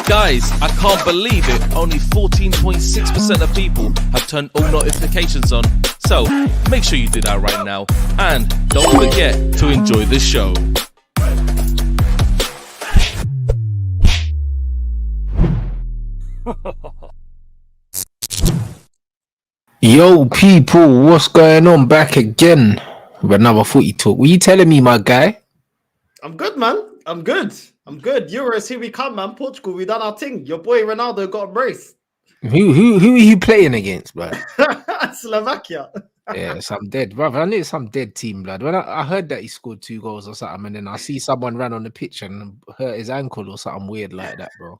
Guys, I can't believe it. Only 14.6% of people have turned all notifications on. So make sure you do that right now. And don't forget to enjoy the show. Yo, people, what's going on? Back again with another footy talk. What you telling me, my guy? I'm good, man. I'm good. Euros, here we come, man. Portugal, we done our thing. Your boy Ronaldo got a brace. Who are you playing against, bro? Slovakia. Yeah, some dead, brother. I knew some dead team, blood. When I heard that he scored 2 goals or something, and then I see someone ran on the pitch and hurt his ankle or something weird like that, bro.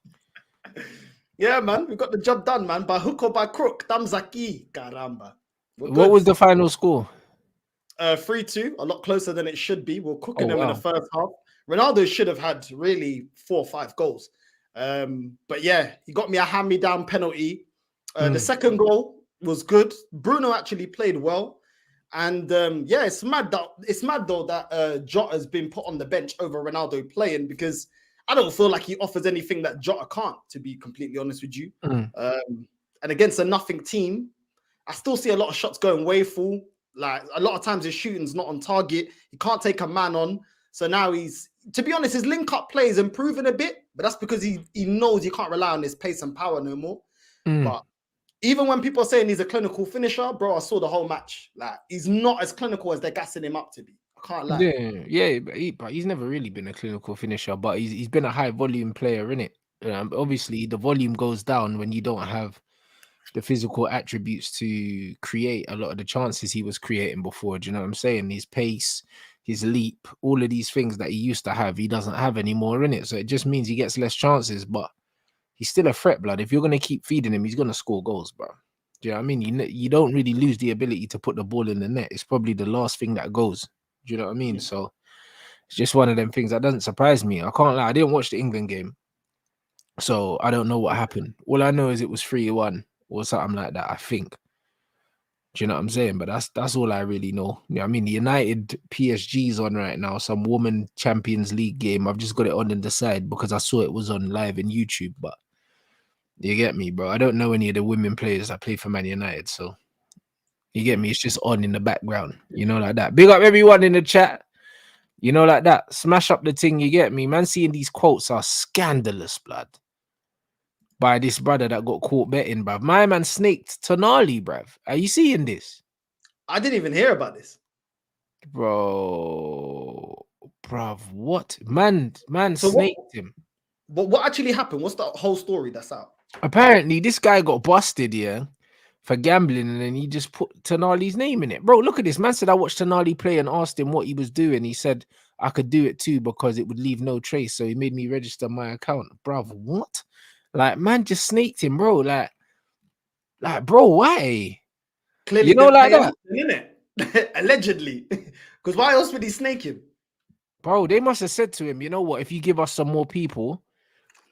Yeah, man. We got the job done, man. By hook or by crook. Tamzaki. Caramba. What was the final score? 3-2. A lot closer than it should be. We're cooking them in the first half. Ronaldo should have had really 4 or 5 goals. But yeah, he got me a hand-me-down penalty. The second goal was good. Bruno actually played well. And yeah, it's mad though that Jota's been put on the bench over Ronaldo playing, because I don't feel like he offers anything that Jota can't, to be completely honest with you. And against a nothing team, I still see a lot of shots going way full. Like, a lot of times his shooting's not on target. He can't take a man on. So now to be honest, his link-up play is improving a bit, but that's because he knows he can't rely on his pace and power no more. But even when people are saying he's a clinical finisher, bro, I saw the whole match. Like, he's not as clinical as they're gassing him up to be. I can't lie. Yeah, but he's never really been a clinical finisher, but he's been a high-volume player, innit? Obviously, the volume goes down when you don't have the physical attributes to create a lot of the chances he was creating before. Do you know what I'm saying? His pace, his leap, all of these things that he used to have, he doesn't have anymore, innit? So it just means he gets less chances, but he's still a threat, blood. If you're going to keep feeding him, he's going to score goals, bro. Do you know what I mean? You don't really lose the ability to put the ball in the net. It's probably the last thing that goes. Do you know what I mean? So it's just one of them things that doesn't surprise me. I can't lie. I didn't watch the England game, so I don't know what happened. All I know is it was 3-1 or something like that, I think. Do you know what I'm saying? But that's all I really know. You know what I mean? The United PSG's on right now, some woman Champions League game. I've just got it on in the side because I saw it was on live in YouTube. But you get me, bro? I don't know any of the women players that play for Man United, so you get me? It's just on in the background, you know, like that. Big up everyone in the chat, you know, like that. Smash up the thing, you get me? Man, seeing these quotes are scandalous, blood. By this brother that got caught betting, bruv. My man snaked Tonali, bruv. Are you seeing this? I didn't even hear about this. Bruv, what? Man so snaked him. But what actually happened? What's the whole story that's out? Apparently, this guy got busted, yeah, for gambling, and then he just put Tonali's name in it. Bro, look at this. Man said, I watched Tonali play and asked him what he was doing. He said, I could do it too because it would leave no trace. So he made me register my account. Bruv, what? Like, man just snaked him, bro. Like, bro, why? Clearly, you know, like that, innit? Allegedly. Because why else would he snake him? Bro, they must have said to him, you know what? If you give us some more people,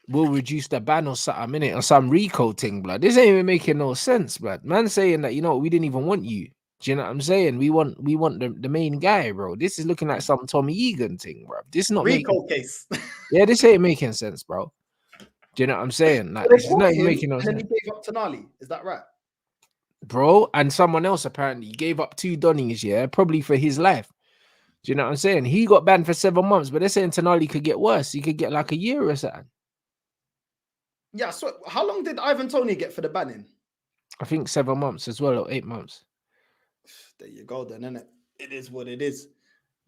we'll reduce the ban or something, innit? Or some Rico thing, blood. This ain't even making no sense, blood. Man saying that, you know, we didn't even want you. Do you know what I'm saying? We want the main guy, bro. This is looking like some Tommy Egan thing, bro. This is not Rico case. Yeah, this ain't making sense, bro. Do you know what I'm saying? Like, this is not even making no sense. And then he gave up Tonali. Is that right? Bro, and someone else apparently gave up 2 Donnies, yeah, probably for his life. Do you know what I'm saying? He got banned for 7 months, but they're saying Tonali could get worse. He could get like a year or something. Yeah, so how long did Ivan Toney get for the banning? I think 7 months as well, or 8 months. There you go then, innit? It is what it is.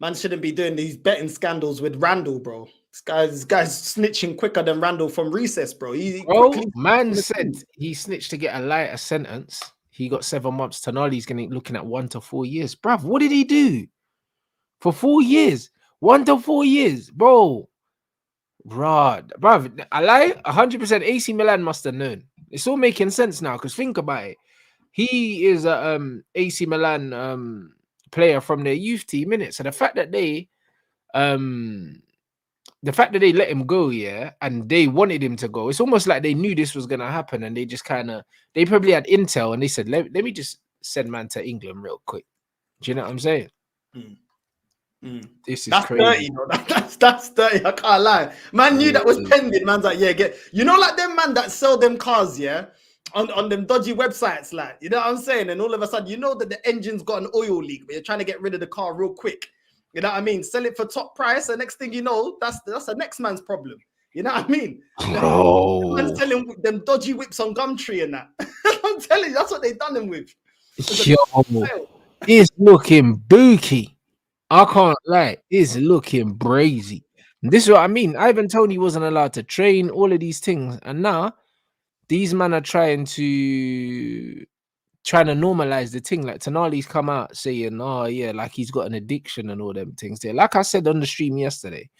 Man shouldn't be doing these betting scandals with Randall, bro. This guy's snitching quicker than Randall from recess, bro. Man said he snitched to get a lighter sentence. He got 7 months. Tonali's looking at 1 to 4 years. Bruv, what did he do? For 4 years? 1 to 4 years, bro. Bruv, I lie, 100% AC Milan must have known. It's all making sense now, because think about it. He is a AC Milan player from their youth team, innit? So the fact that they let him go, yeah, and they wanted him to go, it's almost like they knew this was gonna happen, and they just they probably had intel, and they said, let me just send man to England real quick. Do you know what I'm saying? This is That's crazy. dirty, bro. That's dirty. I can't lie. Man knew that was pending. Man's like, yeah, like them man that sell them cars, yeah, on them dodgy websites, like, you know what I'm saying? And all of a sudden, you know that the engine's got an oil leak, but you're trying to get rid of the car real quick. You know what I mean? Sell it for top price. The next thing you know, that's the next man's problem. You know what I mean? Bro, man's selling them dodgy whips on Gumtree and that. I'm telling you, that's what they done them with. yo, it's looking booky. I can't lie, it's looking brazy. This is what I mean. Ivan Toney wasn't allowed to train, all of these things, and now these men are trying to normalize the thing. Like Tonali's come out saying, "Oh yeah, like he's got an addiction and all them things." There, like I said on the stream yesterday,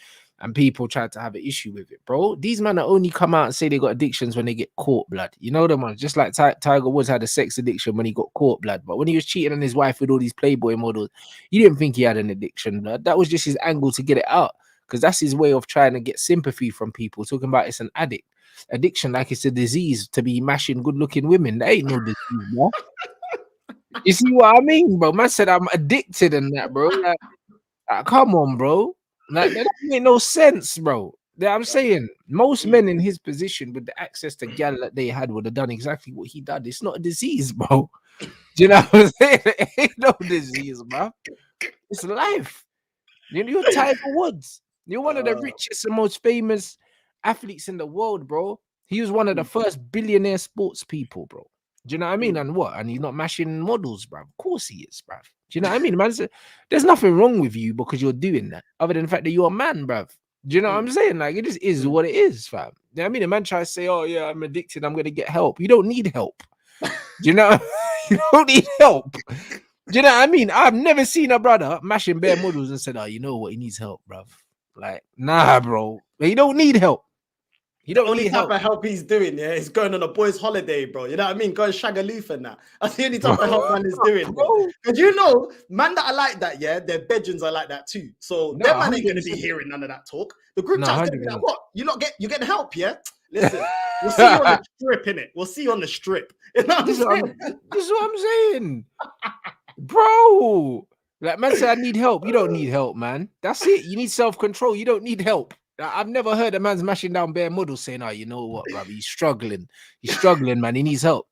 and people tried to have an issue with it, bro. These men are only come out and say they got addictions when they get caught, blood. You know them ones, just like Tiger Woods had a sex addiction when he got caught, blood. But when he was cheating on his wife with all these Playboy models, you didn't think he had an addiction, blood. That was just his angle to get it out, because that's his way of trying to get sympathy from people, talking about it's an addiction, like it's a disease to be mashing good-looking women. That ain't no disease, bro. You see what I mean, bro? Man said I'm addicted and that, bro. Like, come on, bro. Like, that don't make no sense, bro. Yeah, I'm saying most men in his position with the access to gal that they had would have done exactly what he did. It's not a disease, bro. Do you know what I'm saying? It ain't no disease, bro. It's life. You're Tiger Woods. You're one of the richest and most famous athletes in the world, bro. He was one of the first billionaire sports people, bro. Do you know what I mean? And what? And he's not mashing models, bruv. Of course he is, bruv. Do you know what I mean? Man, there's nothing wrong with you because you're doing that, other than the fact that you're a man, bruv. Do you know what I'm saying? Like, it just is what it is, fam. You know what I mean? A man tries to say, "Oh yeah, I'm addicted, I'm gonna get help." You don't need help. Do you know? You don't need help. Do you know what I mean? I've never seen a brother mashing bare models and said, "Oh, you know what? He needs help, bruv." Like, nah, bro. He don't need help. He don't only need type of help he's doing, yeah, is going on a boys' holiday, bro. You know what I mean? Going shagaloof and that. That's the only type of help man is doing, bro. Because you know, man that are like that, yeah, their bedrooms are like that too. So their man ain't gonna be hearing none of that talk. The group chat's gonna be like, "What? You're getting help, yeah? Listen, we'll see you on the strip, innit? We'll see you on the strip." You know what I'm saying? This is what I'm saying, bro. Like, man said, "I need help." You don't need help, man. That's it. You need self-control. You don't need help. I've never heard a man's mashing down bare models saying, "Oh, you know what, bro? He's struggling. He's struggling, man. He needs help."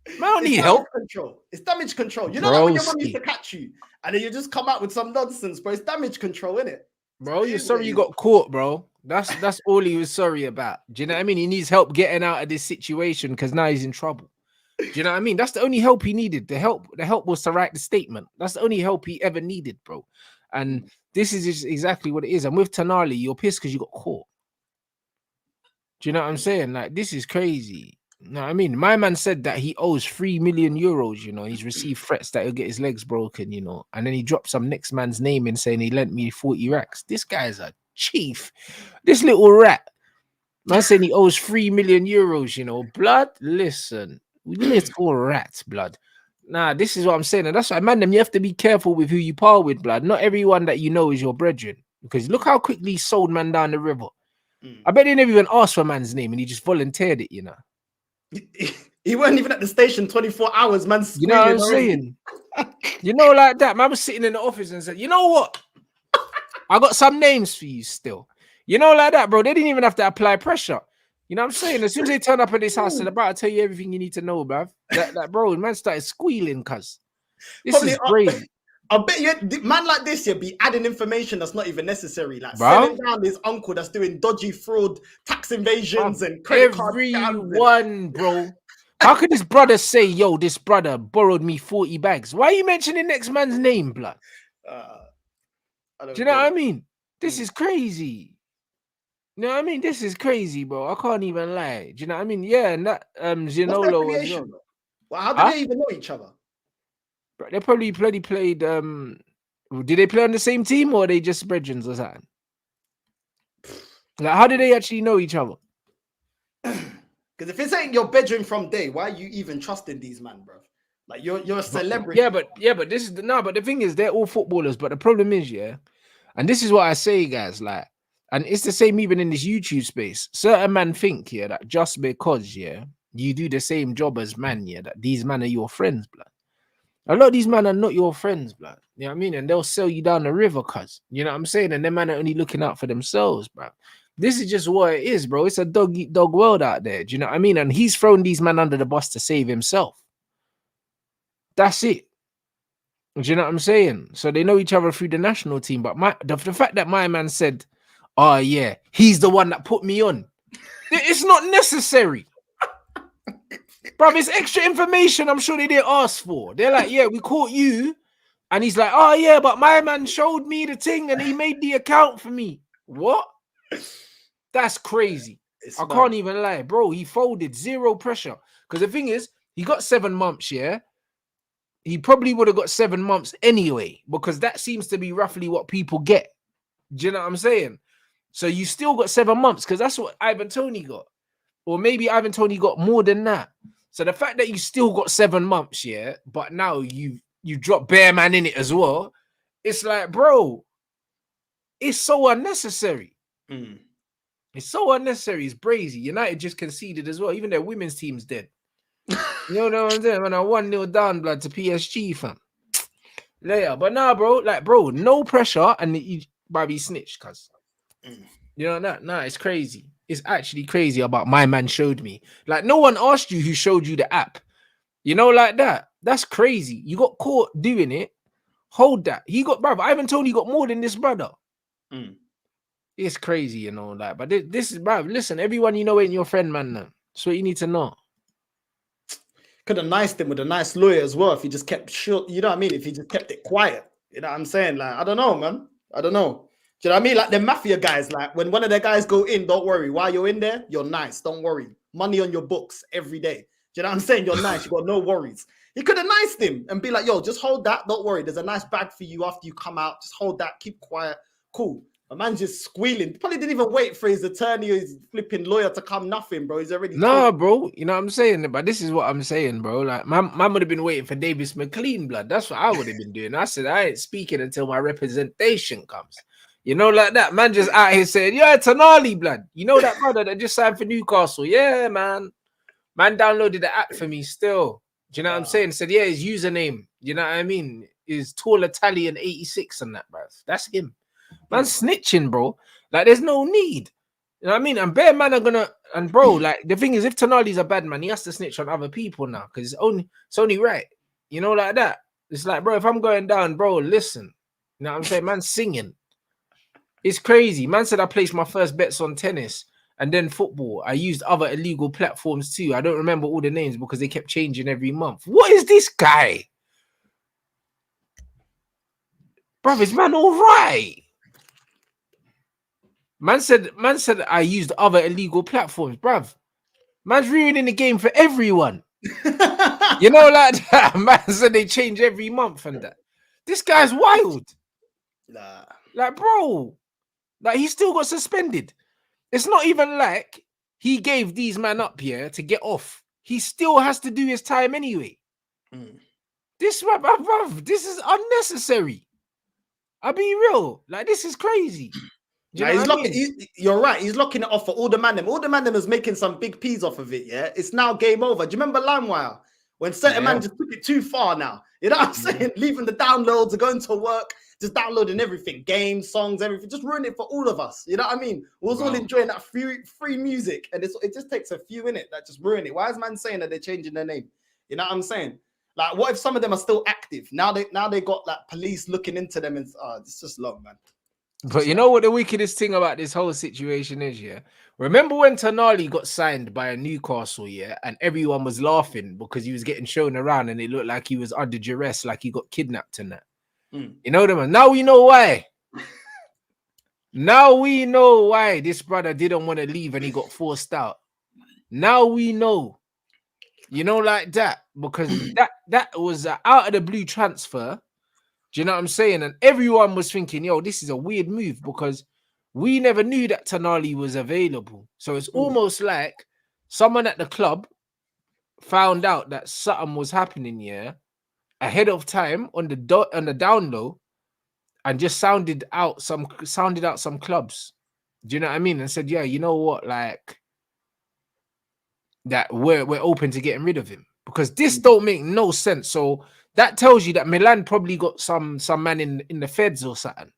Man, I don't need help. Control. It's damage control. You know, like when your mom used to catch you and then you just come out with some nonsense, bro. It's damage control, isn't it? Bro, you're sorry you got caught, bro. That's all he was sorry about. Do you know what I mean? He needs help getting out of this situation because now he's in trouble. Do you know what I mean? That's the only help he needed. The help was to write the statement. That's the only help he ever needed, bro. And this is just exactly what it is. And with Tonali, you're pissed because you got caught. Do you know what I'm saying? Like, this is crazy. You know what I mean? My man said that he owes 3 million euros, you know. He's received threats that he'll get his legs broken, you know. And then he dropped some next man's name in saying he lent me 40 racks. This guy's a chief. This little rat. Man saying he owes 3 million euros, you know. Blood, listen. Little rats, blood. Nah, this is what I'm saying. And that's why, man, you have to be careful with who you par with, blood. Not everyone that you know is your brethren. Because look how quickly he sold man down the river. I bet they never even asked for man's name and he just volunteered it, you know. He wasn't even at the station 24 hours, man. You know what I'm saying? You know, like that. Man was sitting in the office and said, "You know what? I got some names for you still." You know, like that, bro. They didn't even have to apply pressure. You know what I'm saying? As soon as they turn up at this house, they're about to tell you everything you need to know, bruv. That bro, man started squealing, cuz. This is crazy. I bet you, man like this, you'll be adding information that's not even necessary. Like selling down his uncle that's doing dodgy fraud, tax invasions, and credit card everyone, bro. How could this brother say, "Yo, this brother borrowed me 40 bags"? Why are you mentioning next man's name, blood? Do you know what I mean? This is crazy. You know what I mean? This is crazy, bro. I can't even lie. Do you know what I mean? Yeah, and that Zinolo as well. Well, how do they even know each other? But they probably played. Did they play on the same team or are they just brethren or something? Like, how do they actually know each other? Because if it's ain't your bedroom from day, why are you even trusting these man, bro? Like you're a celebrity. Yeah, but this is but the thing is, they're all footballers. But the problem is, yeah, and this is what I say, guys, like, and it's the same even in this YouTube space. Certain men think, yeah, that just because, yeah, you do the same job as man, yeah, that these men are your friends, blood. A lot of these men are not your friends, blood. You know what I mean? And they'll sell you down the river, cuz. You know what I'm saying? And them men are only looking out for themselves, bro. This is just what it is, bro. It's a dog eat dog world out there. Do you know what I mean? And he's thrown these men under the bus to save himself. That's it. Do you know what I'm saying? So they know each other through the national team. But the fact that my man said, oh yeah, he's the one that put me on. It's not necessary. Bro, it's extra information I'm sure they didn't ask for. They're like, yeah, we caught you. And he's like, oh yeah, but my man showed me the thing and he made the account for me. What? That's crazy. I can't even lie. Bro, he folded, zero pressure. Because the thing is, he got 7 months, yeah? He probably would have got 7 months anyway, because that seems to be roughly what people get. Do you know what I'm saying? So you still got 7 months, because that's what Ivan Toney got. Or maybe Ivan Toney got more than that. So the fact that you still got 7 months, yeah, but now you drop Bear Man in it as well, it's like, bro, it's so unnecessary. It's so unnecessary. It's brazy. United just conceded as well. Even their women's team's dead. You know what I'm saying? Man, I 1-0 down, blood, to PSG, fam. Later. But nah, bro, like, bro, no pressure, and you might be snitched, cuz. You know that? Nah, it's crazy. It's actually crazy about my man showed me. Like, no one asked you who showed you the app. You know, like that. That's crazy. You got caught doing it. Hold that. He got, brother, Ivan Toney got more than this brother. It's crazy, you know, like, but this is, bro, listen, everyone you know ain't your friend, man. That's what you need to know. Could have niced him with a nice lawyer as well if he just kept short, you know what I mean? If he just kept it quiet, you know what I'm saying? Like, I don't know, man. I don't know. Do you know what I mean? Like the Mafia guys, like when one of their guys go in, don't worry. While you're in there, you're nice. Don't worry. Money on your books every day. Do you know what I'm saying? You're nice. You got no worries. He could have niced him and be like, yo, just hold that. Don't worry. There's a nice bag for you after you come out. Just hold that. Keep quiet. Cool. A man just squealing. Probably didn't even wait for his attorney or his flipping lawyer to come. Nothing, bro. He's already bro. You know what I'm saying? But this is what I'm saying, bro. Like, man would have been waiting for Davis McLean, blood. That's what I would have been doing. I said, I ain't speaking until my representation comes. You know, like that. Man just out here saying, yeah, Tonali, blood. You know that brother that just signed for Newcastle? Yeah, man. Man downloaded the app for me still. Do you know what I'm saying? Said, yeah, his username. You know what I mean? Is Tall Italian 86 and that, bro. That's him. Man snitching, bro. Like, there's no need. You know what I mean? And bare man are gonna, and bro, like, the thing is, if Tonali's a bad man, he has to snitch on other people now, because it's only right. You know, like that. It's like, bro, if I'm going down, bro, listen. You know what I'm saying? Man singing. It's crazy. Man said I placed my first bets on tennis and then football. I used other illegal platforms too. I don't remember all the names because they kept changing every month. What is this guy? Bruv, is man all right? Man said I used other illegal platforms, bruv. Man's ruining the game for everyone. You know, like that. Man said they change every month and that. This guy's wild. Nah. Like, bro, like, he still got suspended. It's not even like he gave these men up here to get off. He still has to do his time anyway. This is unnecessary. I'll be real. Like, this is crazy. Nah, you're right. He's locking it off for all the man them. All the man them is making some big peas off of it. Yeah, it's now game over. Do you remember LimeWire when certain man just took it too far? Now, you know what I'm saying? Leaving the downloads, going to work, just downloading everything, games, songs, everything, just ruin it for all of us. You know what I mean? We was all enjoying that free music, and it just takes a few in it that just ruin it. Why is man saying that they're changing their name? You know what I'm saying? Like, what if some of them are still active? Now they got like police looking into them, and it's just long, man. But you know what the wickedest thing about this whole situation is, yeah? Remember when Tonali got signed by a Newcastle, yeah? And everyone was laughing because he was getting shown around and it looked like he was under duress, like he got kidnapped and that. You know them? Now we know why. Now we know why this brother didn't want to leave and he got forced out. Now we know. You know, like that. Because that was an out of the blue transfer. Do you know what I'm saying? And everyone was thinking, yo, this is a weird move because we never knew that Tonali was available. So it's almost like someone at the club found out that something was happening here ahead of time on the down low and just sounded out some clubs. Do you know what I mean? And said, yeah, you know what? Like, that we're open to getting rid of him because this don't make no sense. So that tells you that Milan probably got some man in the feds or something.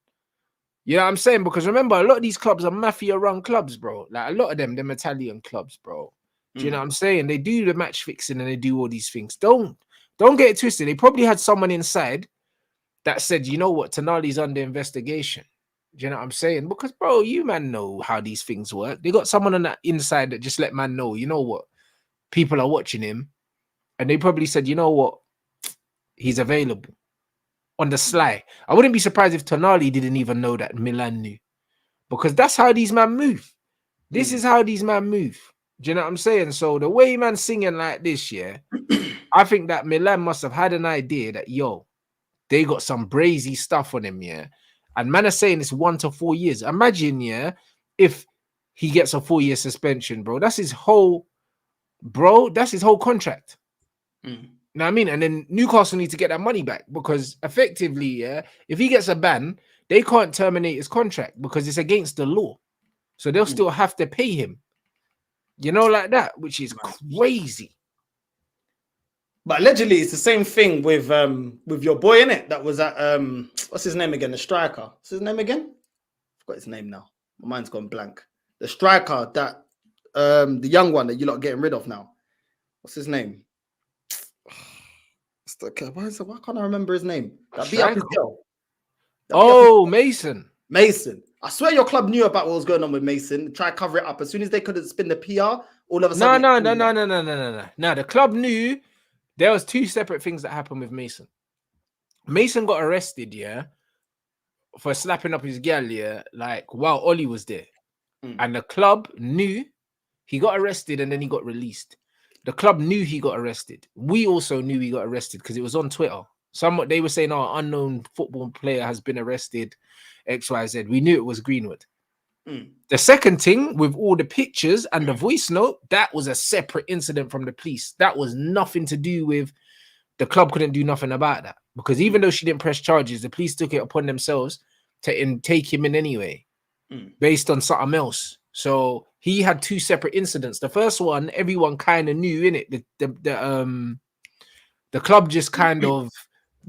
You know what I'm saying? Because remember, a lot of these clubs are mafia-run clubs, bro. Like a lot of them Italian clubs, bro. Do you know what I'm saying? They do the match fixing and they do all these things. Don't get it twisted. They probably had someone inside that said, you know what, Tonali's under investigation. Do you know what I'm saying? Because, bro, you man know how these things work. They got someone on that inside that just let man know, you know what, people are watching him. And they probably said, you know what, he's available. On the sly. I wouldn't be surprised if Tonali didn't even know that Milan knew. Because that's how these men move. This is how these men move. Do you know what I'm saying? So the way man singing like this, yeah, I think that Milan must have had an idea that, yo, they got some brazy stuff on him, yeah. And man are saying it's 1 to 4 years. Imagine, yeah, if he gets a 4-year suspension, bro. That's his whole contract. You know what I mean? And then Newcastle need to get that money back because effectively, yeah, if he gets a ban, they can't terminate his contract because it's against the law. So they'll still have to pay him. You know, like that, which is crazy. But allegedly, it's the same thing with your boy, innit? That was at what's his name again? The striker. What's his name again? I forgot his name now. My mind's gone blank. The striker that the young one that you lot are getting rid of now. What's his name? Why can't I remember his name? That beat up his girl. Oh, Mason. Mason. I swear your club knew about what was going on with Mason. Try to cover it up. As soon as they couldn't spin the PR, all of a sudden. No. The club knew there was 2 separate things that happened with Mason. Mason got arrested, yeah, for slapping up his gal, yeah, like while Ollie was there. And the club knew he got arrested and then he got released. The club knew he got arrested. We also knew he got arrested because it was on Twitter. They were saying, oh, unknown football player has been arrested, XYZ. We knew it was Greenwood. The second thing, with all the pictures and the voice note, that was a separate incident from the police. That was nothing to do with the club. Couldn't do nothing about that because even though she didn't press charges, the police took it upon themselves to take him in anyway, based on something else. So he had 2 separate incidents. The first one, everyone kind of knew, innit? The club just kind of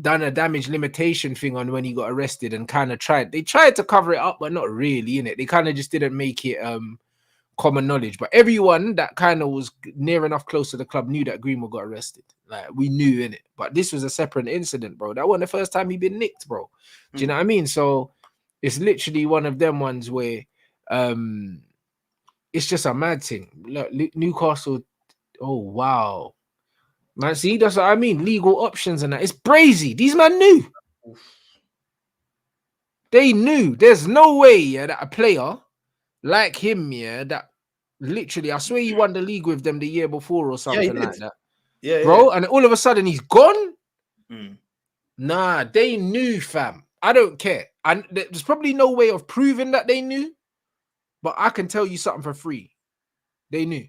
done a damage limitation thing on when he got arrested and kind of tried to cover it up, but not really, innit? They kind of just didn't make it common knowledge. But everyone that kind of was near enough close to the club knew that Greenwood got arrested. Like, we knew, innit? But this was a separate incident, bro. That wasn't the first time he'd been nicked, bro. Do you know what I mean? So it's literally one of them ones where it's just a mad thing. Look, Newcastle, oh wow. Man, see, that's what I mean. Legal options and that. It's brazy. These men knew. They knew. There's no way, yeah, that a player like him, yeah, that literally, I swear he won the league with them the year before or something like that. Yeah, bro. Yeah. And all of a sudden he's gone. Nah, they knew, fam. I don't care. And there's probably no way of proving that they knew, but I can tell you something for free. They knew.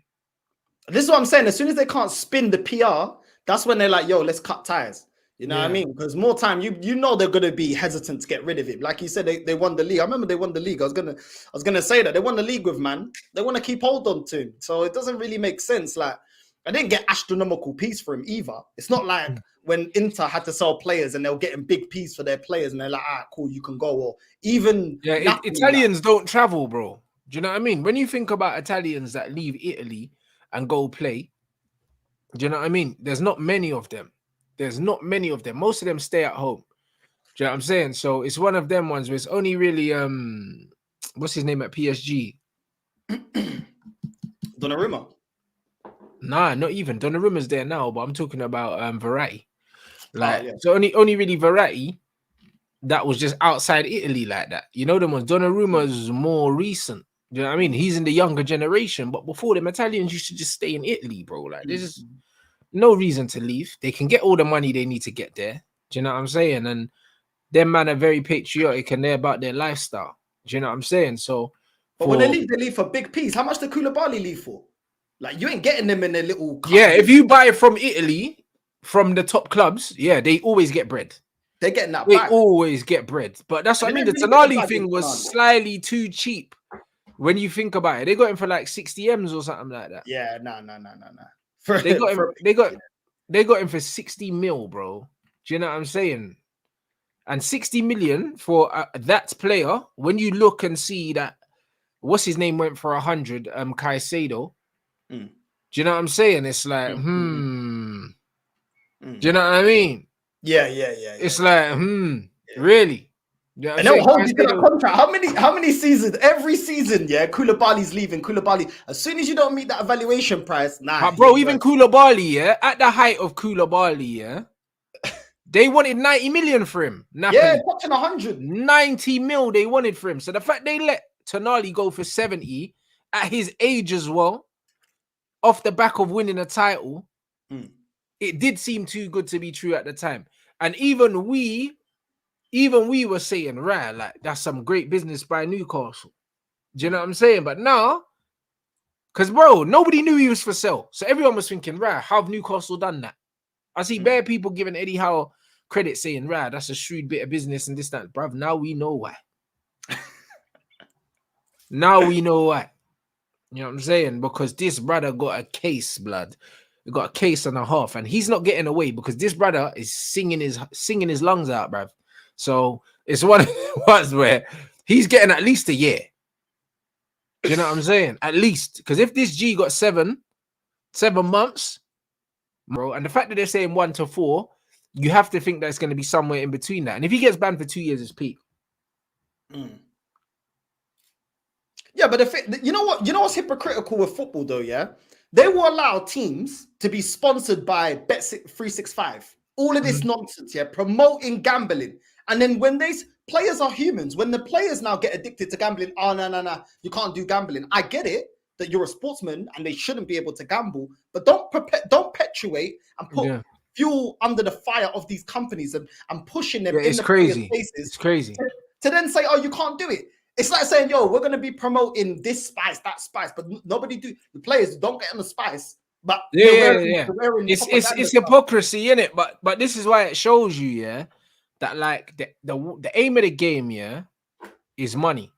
This is what I'm saying. As soon as they can't spin the PR, that's when they're like, yo, let's cut ties. You know what I mean? Because more time, you know they're gonna be hesitant to get rid of him. Like you said, they won the league. I remember they won the league. I was gonna say that they won the league with man. They want to keep hold on to him. So it doesn't really make sense. Like, I didn't get astronomical piece for him either. It's not like when Inter had to sell players and they were getting big piece for their players and they're like, ah, cool, you can go. Or even Italians don't travel, bro. Do you know what I mean? When you think about Italians that leave Italy and go play, do you know what I mean? There's not many of them. Most of them stay at home. Do you know what I'm saying? So it's one of them ones where it's only really what's his name at PSG? Donnarumma. Nah, not even. Donnarumma's there now, but I'm talking about Verratti. Like, so only really Verratti that was just outside Italy like that. You know them ones. Donnarumma's more recent. Do you know what I mean? He's in the younger generation, but before them Italians used to just stay in Italy, bro. Like, there's just no reason to leave. They can get all the money they need to get there. Do you know what I'm saying? And them man are very patriotic and they're about their lifestyle. Do you know what I'm saying? So, but when they leave for big piece. How much did Koulibaly leave for? Like, you ain't getting them in their little cup. Yeah, if you buy it from Italy, from the top clubs, yeah, they always get bread. They're getting that They back. always get bread. But that's what I mean. The Tonali thing was slightly too cheap when you think about it. They got him for like 60 M's or something like that. Yeah, no. They got him for 60 mil, bro. Do you know what I'm saying? And 60 million for that player, when you look and see that, what's his name went for 100, Caicedo. Mm. Do you know what I'm saying? It's like, Do you know what I mean? Yeah. It's like, really? You know and they'll hold you to that contract. How many seasons? Every season, yeah. Koulibaly's leaving. Koulibaly. As soon as you don't meet that evaluation price, nah. But bro, even Koulibaly, yeah, at the height of Koulibaly, yeah, they wanted 90 million for him. Napoli. Yeah, touching 100. 90 mil they wanted for him. So the fact they let Tonali go for 70 at his age as well, off the back of winning a title, it did seem too good to be true at the time. And even we were saying, right, like that's some great business by Newcastle. Do you know what I'm saying? But now, because bro, nobody knew he was for sale. So everyone was thinking, right, how have Newcastle done that? I see bare people giving Eddie Howe credit saying, right, that's a shrewd bit of business and this, that. Bruv, now we know why. Now we know why. You know what I'm saying? Because this brother got a case, blood. He got a case and a half, and he's not getting away because this brother is singing his lungs out, bruv. So it's one of the ones where he's getting at least a year. Do you know what I'm saying? At least. Because if this G got 7 months, bro, and the fact that they're saying 1 to 4, you have to think that it's going to be somewhere in between that. And if he gets banned for 2 years, it's peak. Yeah, but you know what's hypocritical with football though, yeah? They will allow teams to be sponsored by Bet365. All of this nonsense, yeah, promoting gambling. And then when players are humans, when the players now get addicted to gambling, no, you can't do gambling. I get it that you're a sportsman and they shouldn't be able to gamble, but don't perpetuate and put fuel under the fire of these companies and pushing them in the crazy. Faces it's crazy. To then say, oh, you can't do it. It's like saying, yo, we're going to be promoting this spice, that spice, but the players don't get on the spice. But it's hypocrisy, innit? But this is why it shows you, yeah, that like the aim of the game, yeah, is money.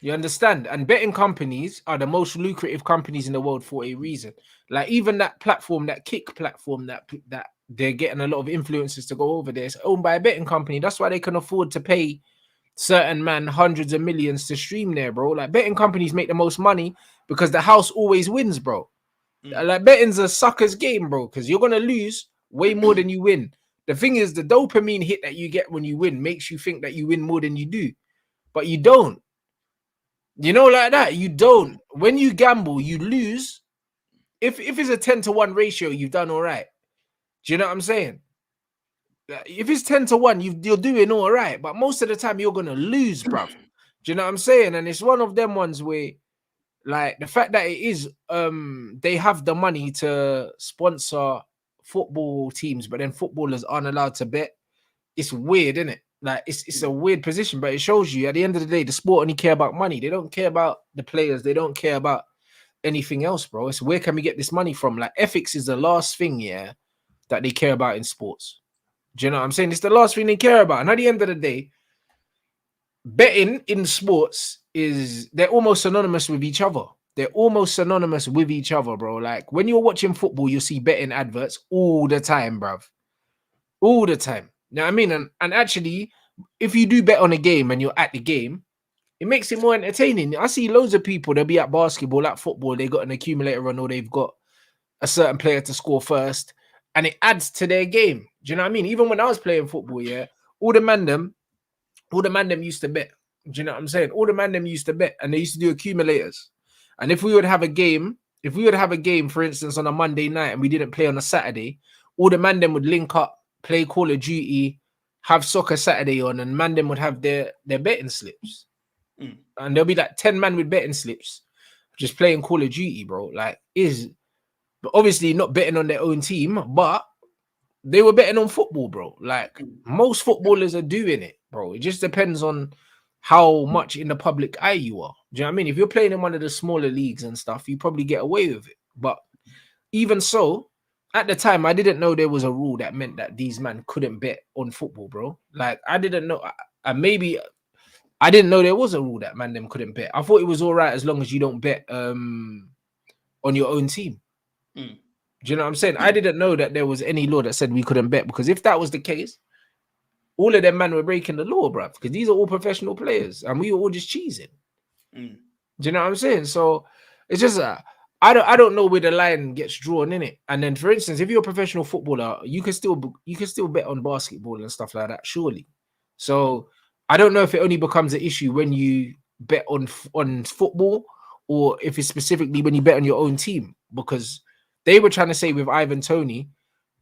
You understand? And betting companies are the most lucrative companies in the world for a reason. Like even that platform, that Kick platform, that they're getting a lot of influencers to go over there. It's owned by a betting company. That's why they can afford to pay certain man hundreds of millions to stream there, bro. Like betting companies make the most money because the house always wins, bro. Like betting's a sucker's game, bro, because you're gonna lose way more than you win. The thing is, the dopamine hit that you get when you win makes you think that you win more than you do, but you don't. You know, like that, you don't. When you gamble, you lose. If it's a 10-to-1 ratio, you've done all right. Do you know what I'm saying? If it's 10-to-1, you're doing all right, but most of the time you're gonna lose, bruv. Do you know what I'm saying? And it's one of them ones where, like, the fact that it is, they have the money to sponsor football teams, but then footballers aren't allowed to bet. It's weird, isn't it? Like, it's a weird position, but it shows you at the end of the day, the sport only care about money. They don't care about the players. They don't care about anything else, bro. It's where can we get this money from? Like, ethics is the last thing, yeah, that they care about in sports. Do you know what I'm saying? It's the last thing they care about. And at the end of the day, betting in sports they're almost synonymous with each other. They're almost synonymous with each other, bro. Like when you're watching football, you'll see betting adverts all the time, bruv. All the time. You know what I mean? And actually, if you do bet on a game and you're at the game, it makes it more entertaining. I see loads of people, they'll be at basketball, at football, they got an accumulator run or they've got a certain player to score first, and it adds to their game. Do you know what I mean? Even when I was playing football, yeah, all the man them used to bet. Do you know what I'm saying? All the man them used to bet, and they used to do accumulators. And if we would have a game, for instance, on a Monday night and we didn't play on a Saturday, all the man them would link up, play Call of Duty, have Soccer Saturday on, and man them would have their betting slips. And there'll be like 10 man with betting slips just playing Call of Duty, bro. Like, but obviously not betting on their own team, but they were betting on football, bro. Like most footballers are doing it, bro. It just depends on how much in the public eye you are. Do you know what I mean? If you're playing in one of the smaller leagues and stuff, you probably get away with it. But even so, at the time, I didn't know there was a rule that meant that these men couldn't bet on football, bro. Like I didn't know. Maybe I didn't know there was a rule that man them couldn't bet. I thought it was all right as long as you don't bet on your own team. Do you know what I'm saying? I didn't know that there was any law that said we couldn't bet, because if that was the case, all of them man were breaking the law, bruv, because these are all professional players and we were all just cheesing. Do you know what I'm saying? So it's just I don't know where the line gets drawn in it. And then, for instance, if you're a professional footballer, you can still bet on basketball and stuff like that, surely. So I don't know if it only becomes an issue when you bet on football, or if it's specifically when you bet on your own team, because they were trying to say with Ivan Toney,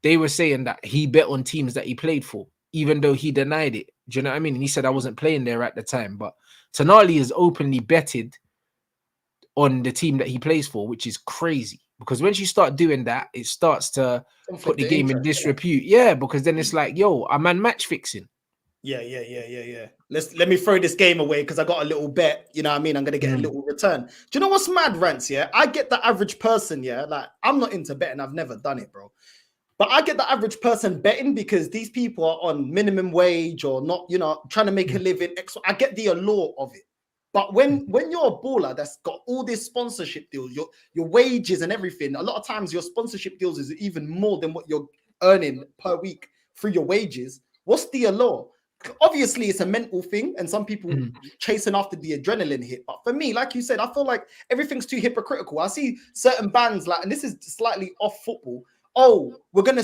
they were saying that he bet on teams that he played for, even though he denied it. Do you know what I mean? And he said, I wasn't playing there at the time. But Tonali is openly betted on the team that he plays for, which is crazy. Because once you start doing that, it starts to put the game in disrepute. Yeah, because then it's like, yo, I'm man match fixing. Yeah. Let me throw this game away because I got a little bet. You know what I mean? I'm gonna get a little return. Do you know what's mad, Rants? Yeah, I get the average person. Yeah, like I'm not into betting. I've never done it, bro. But I get the average person betting because these people are on minimum wage or not, you know, trying to make a living. I get the allure of it. But when you're a baller that's got all these sponsorship deals, your wages and everything, a lot of times your sponsorship deals is even more than what you're earning per week through your wages. What's the allure? Obviously, it's a mental thing, and some people chasing after the adrenaline hit. But for me, like you said, I feel like everything's too hypocritical. I see certain bands like, and this is slightly off football. Oh, we're gonna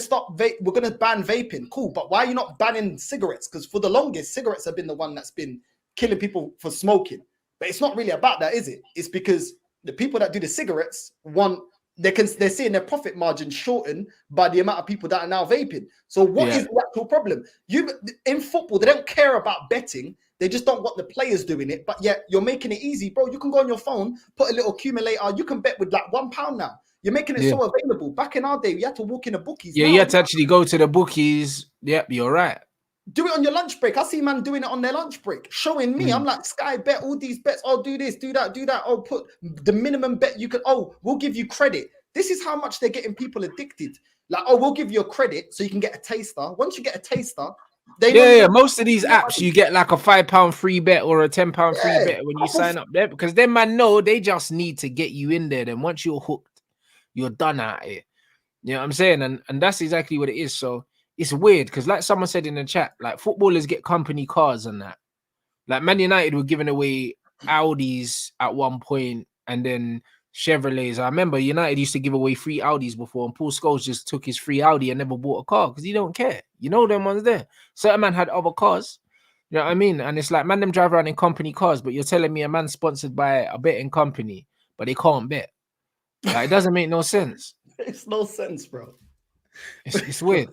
we're gonna ban vaping. Cool, but why are you not banning cigarettes? Because for the longest, cigarettes have been the one that's been killing people for smoking. But it's not really about that, is it? It's because the people that do the cigarettes they're seeing their profit margin shortened by the amount of people that are now vaping. So what is the actual problem? In football, they don't care about betting. They just don't want the players doing it. But yet you're making it easy, bro. You can go on your phone, put a little accumulator. You can bet with like £1 now. You're making it so available. Back in our day, we had to walk in the bookies. Yeah, now, you had to actually go to the bookies. Yep, you're right. Do it on your lunch break. I see man doing it on their lunch break, showing me. I'm like, Sky bet all these bets. Oh, do this, do that, do that. Oh, put the minimum bet you can. Oh, we'll give you credit. This is how much they're getting people addicted. Like, oh, we'll give you a credit so you can get a taster. Once you get a taster, most of these apps you get like a £5 free bet or a £10 free bet when you sign up there, because them man know they just need to get you in there. Then once you're hooked, you're done at it. You know what I'm saying? And that's exactly what it is. So it's weird because, like someone said in the chat, like footballers get company cars and that. Like Man United were giving away Audis at one point, and then Chevrolets. I remember United used to give away free Audis before, and Paul Scholes just took his free Audi and never bought a car because he don't care. You know them ones there. Certain man had other cars. You know what I mean? And it's like, man, them drive around in company cars, but you're telling me a man sponsored by a betting company, but they can't bet. Like, it doesn't make no sense. It's no sense, bro. It's weird.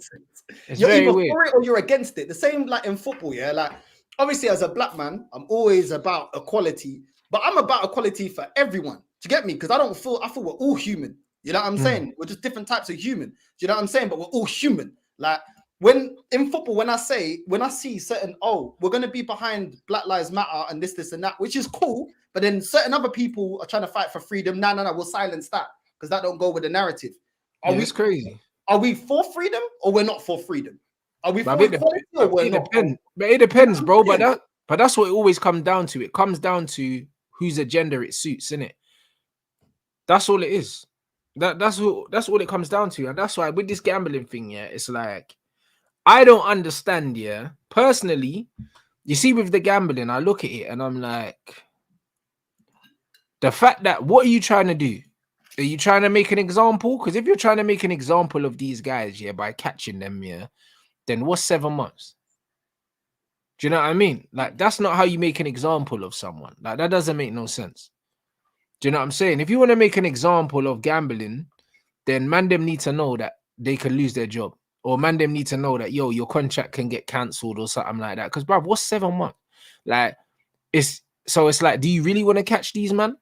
It's you're very either weird. for it or you're against it. The same like in football, yeah. Like obviously, as a black man, I'm always about equality, but I'm about equality for everyone. Do you get me? Because I feel we're all human. You know what I'm saying? We're just different types of human. Do you know what I'm saying? But we're all human. Like when in football, when I see certain, we're gonna be behind Black Lives Matter and this and that, which is cool. But then certain other people are trying to fight for freedom. No, we'll silence that because that don't go with the narrative. It's crazy. Are we for freedom or we're not for freedom? Are we for equality or we're not? But it depends, bro. But that's what it always comes down to. It comes down to whose agenda it suits, innit? That's all it is. That's all it comes down to. And that's why with this gambling thing, it's like, I don't understand, personally. You see, with the gambling, I look at it and I'm like, the fact that, what are you trying to do? Are you trying to make an example? Because if you're trying to make an example of these guys, by catching them, then what's 7 months? Do you know what I mean? Like, that's not how you make an example of someone. Like, that doesn't make no sense. Do you know what I'm saying? If you want to make an example of gambling, then man them need to know that they can lose their job. Or man them need to know that, your contract can get cancelled or something like that. Because, bruv, what's 7 months? Like, it's like, do you really want to catch these, man?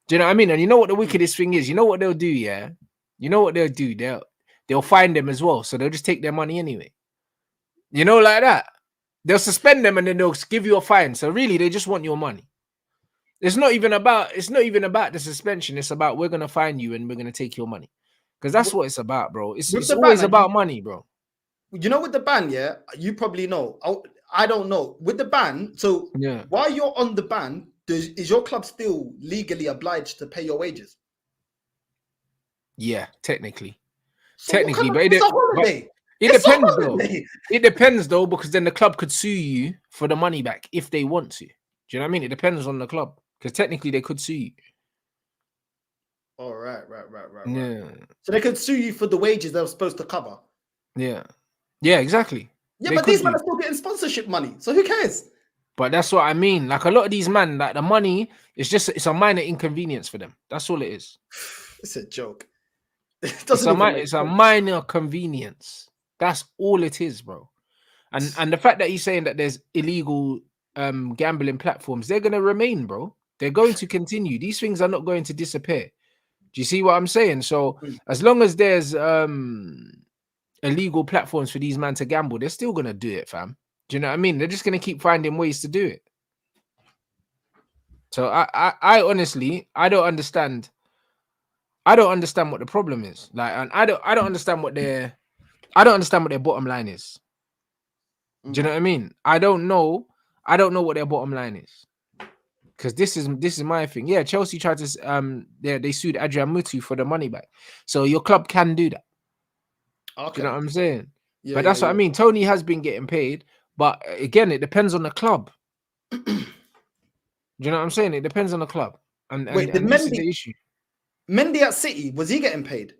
Do you know what I mean? And you know what the wickedest thing is? You know what they'll do, You know what they'll do? They'll find them as well. So they'll just take their money anyway. You know, like that. They'll suspend them and then they'll give you a fine. So really, they just want your money. It's not even about the suspension. It's about, we're gonna find you and we're gonna take your money. Because that's what it's about, bro. It's always about money, bro. You know, with the ban, you probably know. I don't know. With the ban, so while you're on the ban, is your club still legally obliged to pay your wages? Yeah, technically. So technically, but it's a holiday. It depends though. It depends though, because then the club could sue you for the money back if they want to. Do you know what I mean? It depends on the club, because technically they could sue you. Oh, right. Yeah. So they could sue you for the wages they were supposed to cover. Yeah, exactly. Yeah, They but could these men do. are still getting sponsorship money. So who cares? But that's what I mean. Like a lot of these men, like the money, it's a minor inconvenience for them. That's all it is. It's a joke. It's a minor convenience. That's all it is, bro. And the fact that he's saying that there's illegal gambling platforms, they're gonna remain, bro. They're going to continue. These things are not going to disappear. Do you see what I'm saying? So as long as there's illegal platforms for these men to gamble, they're still gonna do it, fam. Do you know what I mean? They're just gonna keep finding ways to do it. So I honestly, I don't understand what the problem is. Like, and I don't understand what their bottom line is. Do you know what I mean? I don't know what their bottom line is. Because this is my thing. Yeah, Chelsea tried to they sued Adrian Mutu for the money back. So your club can do that. Okay. Do you know what I'm saying? Yeah, but that's what I mean. Tony has been getting paid, but again, it depends on the club. Do you know what I'm saying? It depends on the club. And wait, did this is the issue. Mendy at City, was he getting paid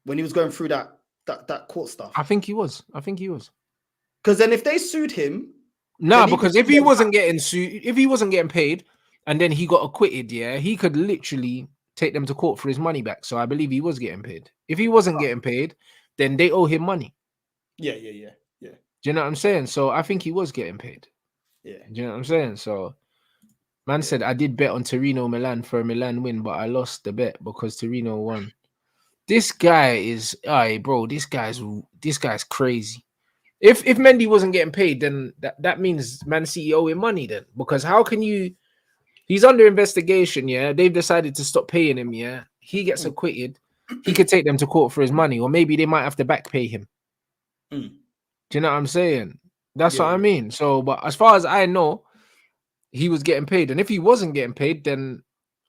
when he was going through that court stuff? I think he was. Because then if they sued him, because if he wasn't getting paid, and then he got acquitted, yeah, he could literally take them to court for his money back. So I believe he was getting paid. If he wasn't getting paid, then they owe him money. Yeah. Do you know what I'm saying? So I think he was getting paid. Yeah. Do you know what I'm saying? So man said I did bet on Torino Milan for a Milan win, but I lost the bet because Torino won. This guy is, bro. This guy's crazy. If Mendy wasn't getting paid, then that means Man City owe him money then. Because how can you? He's under investigation. Yeah, they've decided to stop paying him. Yeah, he gets acquitted. He could take them to court for his money, or maybe they might have to back pay him. Do you know what I'm saying? That's what I mean. So, but as far as I know, he was getting paid, and if he wasn't getting paid, then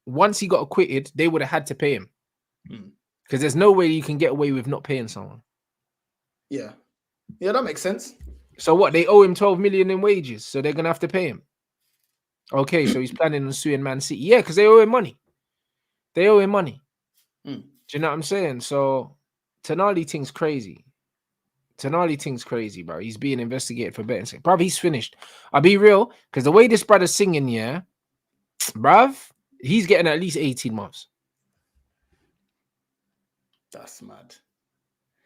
once he got acquitted, they would have had to pay him. Because there's no way you can get away with not paying someone. Yeah, that makes sense. So what? They owe him 12 million in wages, so they're gonna have to pay him. Okay, so he's planning on suing Man City. Yeah, because they owe him money. Do you know what I'm saying? So Tonali thing's crazy. Bro. He's being investigated for betting. Bruv, he's finished. I'll be real, because the way this brother's singing, yeah, bruv, he's getting at least 18 months. That's mad.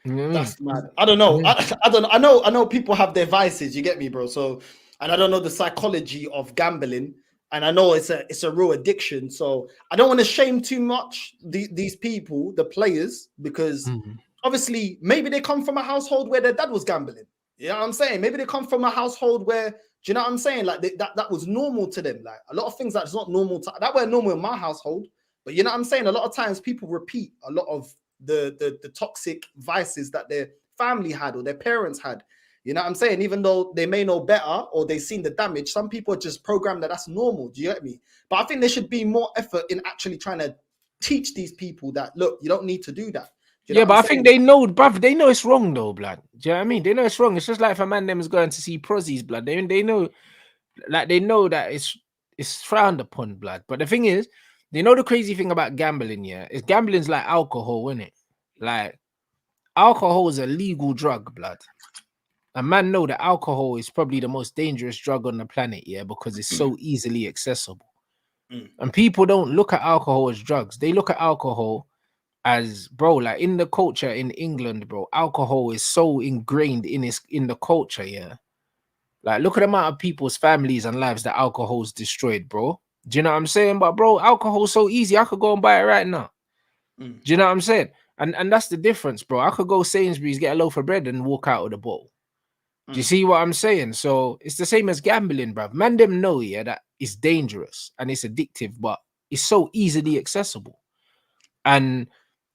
You know what That's mad. I don't know. I know people have their vices, you get me, bro. So, and I don't know the psychology of gambling, and I know it's a real addiction. So I don't want to shame too much these people, the players, because obviously maybe they come from a household where their dad was gambling. You know what I'm saying? Maybe they come from a household where, do you know what I'm saying? Like that was normal to them. Like a lot of things that's not normal that were normal in my household. But you know what I'm saying? A lot of times people repeat a lot of the toxic vices that their family had or their parents had. You know what I'm saying? Even though they may know better or they've seen the damage, some people are just programmed that that's normal. Do you get me? But I think there should be more effort in actually trying to teach these people that, look, you don't need to do that. You know but I think they know, bruv, they know it's wrong though, blood. Do you know what I mean? They know it's wrong. It's just like if a man them is going to see prozzies, blood. They know, like they know that it's frowned upon, blood. But the thing is, they know the crazy thing about gambling, yeah, is gambling's like alcohol, isn't it? Like alcohol is a legal drug, blood. A man know that alcohol is probably the most dangerous drug on the planet, yeah, because it's so easily accessible. And people don't look at alcohol as drugs. They look at alcohol as, bro, like in the culture in England, bro, alcohol is so ingrained in the culture, yeah. Like, look at the amount of people's families and lives that alcohol's destroyed, bro. Do you know what I'm saying? But bro, alcohol's so easy. I could go and buy it right now. Do you know what I'm saying? And that's the difference, bro. I could go Sainsbury's, get a loaf of bread, and walk out with a bottle. Do you see what I'm saying? So it's the same as gambling, bruv. Man, them know, yeah, that it's dangerous and it's addictive, but it's so easily accessible. And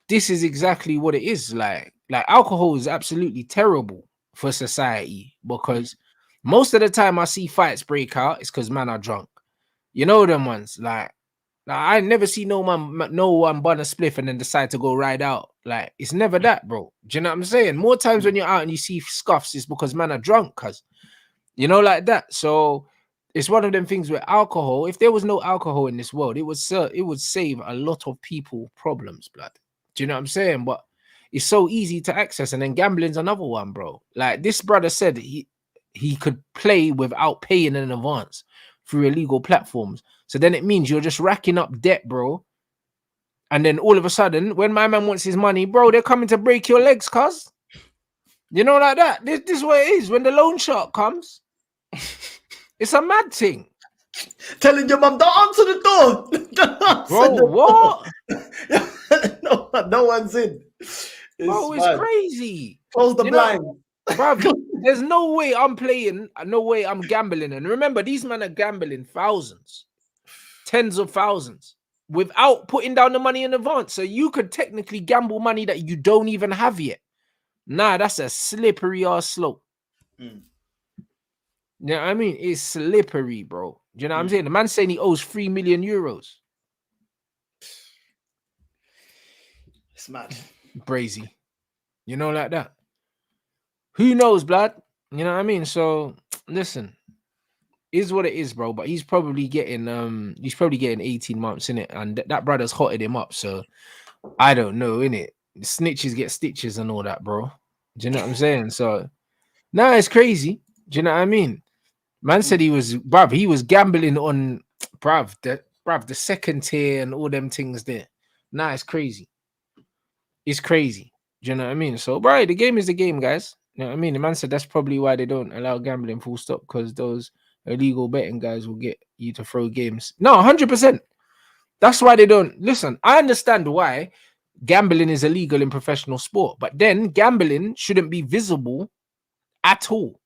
this is exactly what it is. Like alcohol is absolutely terrible for society, because most of the time I see fights break out, it's because man are drunk. You know them ones. Like I never see no one bun a spliff and then decide to go ride out Like, it's never that, bro. Do you know what I'm saying? More times when you're out and you see scuffs, it's because man are drunk, cuz. You know, like that. So it's one of them things where alcohol, if there was no alcohol in this world, it would save a lot of people problems, blood. Do you know what I'm saying? But it's so easy to access. And then gambling's another one, bro. Like this brother said he could play without paying in advance through illegal platforms. So then it means you're just racking up debt, bro. And then all of a sudden, when my man wants his money, bro, they're coming to break your legs, cuz. You know, like that. This is what it is. When the loan shark comes, it's a mad thing. Telling your mum, don't answer the door. Don't answer Bro, the what? door. no one's in. It's crazy. Close the blind. Bro, there's no way I'm playing, no way I'm gambling. And remember, these men are gambling thousands, tens of thousands, without putting down the money in advance. So you could technically gamble money that you don't even have yet. Nah, that's a slippery ass slope. You know what I mean? It's slippery, bro. Do you know what I'm saying? The man saying he owes 3 million euros. It's mad. Brazy. You know, like that. Who knows, blood? You know what I mean? So listen, is what it is, bro. But he's probably getting 18 months in it, and that brother's hotted him up. So I don't know, innit? Snitches get stitches and all that, bro. Do you know what I'm saying? So nah, it's crazy. Do you know what I mean? Man said he was gambling on the second tier and all them things there. Nah, it's crazy. It's crazy. Do you know what I mean? So, bro, the game is the game, guys. You know what I mean? The man said that's probably why they don't allow gambling full stop, because those illegal betting guys will get you to throw games. No, 100%. That's why they don't. Listen, I understand why gambling is illegal in professional sport, but then gambling shouldn't be visible at all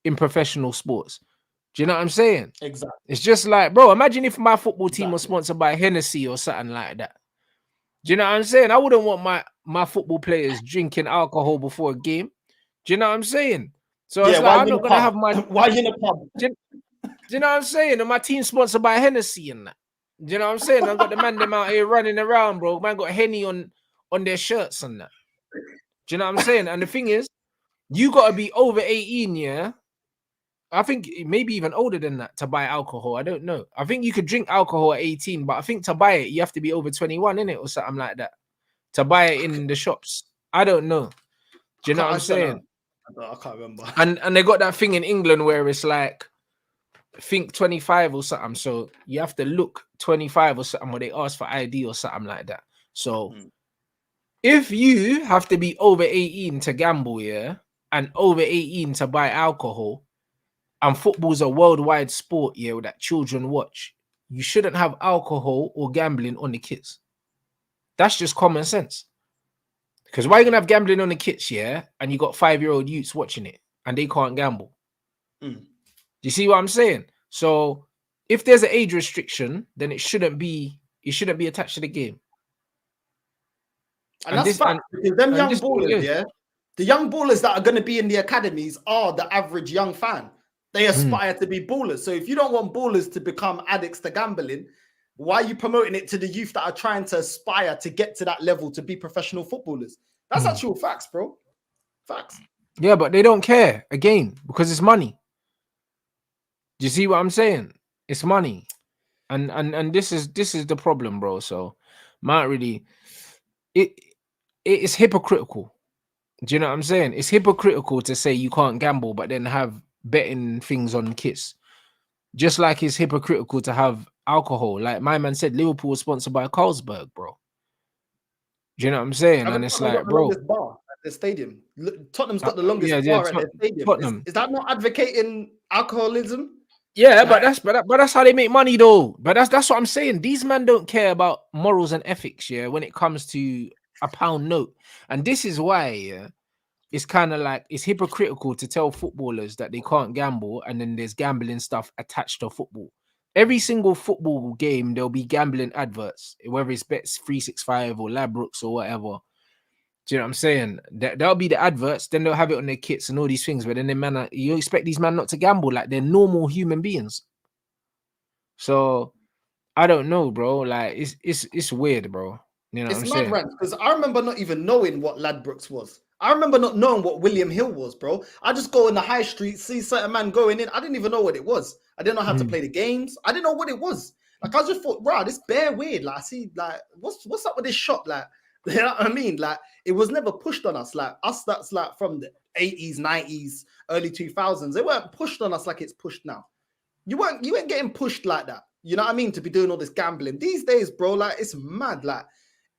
in professional sports. Do you know what I'm saying? Exactly. It's just like, bro, imagine if my football team was sponsored by Hennessy or something like that. Do you know what I'm saying? I wouldn't want my football players drinking alcohol before a game. Do you know what I'm saying? So it's like, I'm not going to have my... Why you in a pub? Do you know what I'm saying? And my team's sponsored by Hennessy and that. Do you know what I'm saying? I've got the man them out here running around, bro. Man got Henny on their shirts and that. Do you know what I'm saying? And the thing is, you got to be over 18, yeah? I think maybe even older than that to buy alcohol. I don't know. I think you could drink alcohol at 18, but I think to buy it, you have to be over 21, innit? Or something like that. To buy it in the shops. I don't know. Do you know what I'm saying? I can't remember. And they got that thing in England where it's like, I think 25 or something. So you have to look 25 or something, where they ask for ID or something like that. So if you have to be over 18 to gamble, yeah, and over 18 to buy alcohol, and football's a worldwide sport, yeah, that children watch, you shouldn't have alcohol or gambling on the kids. That's just common sense. Because why are you gonna have gambling on the kids, yeah, and you got 5-year-old youths watching it and they can't gamble? Do you see what I'm saying? So if there's an age restriction, then it shouldn't be attached to the game. And that's fact, because them young ballers, yeah, the young ballers that are going to be in the academies are the average young fan. They aspire to be ballers. So if you don't want ballers to become addicts to gambling, why are you promoting it to the youth that are trying to aspire to get to that level to be professional footballers? That's actual facts, bro. Facts. Yeah, but they don't care, again, because it's money. Do you see what I'm saying? It's money. And this is the problem, bro. So might really it is hypocritical. Do you know what I'm saying? It's hypocritical to say you can't gamble, but then have betting things on kits. Just like it's hypocritical to have alcohol. Like my man said, Liverpool was sponsored by Carlsberg, bro. Do you know what I'm saying? And it's like, bro, bar at the stadium. Tottenham's got the longest bar at the stadium. Is that not advocating alcoholism? Yeah, like, but that's how they make money, though. But that's what I'm saying. These men don't care about morals and ethics, yeah, when it comes to a pound note. And this is why, yeah, it's kind of like it's hypocritical to tell footballers that they can't gamble, and then there's gambling stuff attached to football. Every single football game, there'll be gambling adverts, whether it's Bets 365 or Labrooks or whatever. Do you know what I'm saying? That'll be the adverts, then they'll have it on their kits and all these things. But then you expect these men not to gamble like they're normal human beings. So I don't know, bro. Like it's weird, bro. You know it's what I'm mad saying? rant because I remember not even knowing what Ladbrokes was. I remember not knowing what William Hill was, bro. I just go in the high street, see certain man going in. I didn't even know what it was. I didn't know how to play the games. I didn't know what it was. Like I just thought, bro, this bare weird. Like I see, like what's up with this shop? Like, you know what I mean? Like it was never pushed on us. Like us, that's like from the 80s, 90s, early 2000s. They weren't pushed on us like it's pushed now. You ain't getting pushed like that. You know what I mean? To be doing all this gambling these days, bro. Like it's mad. Like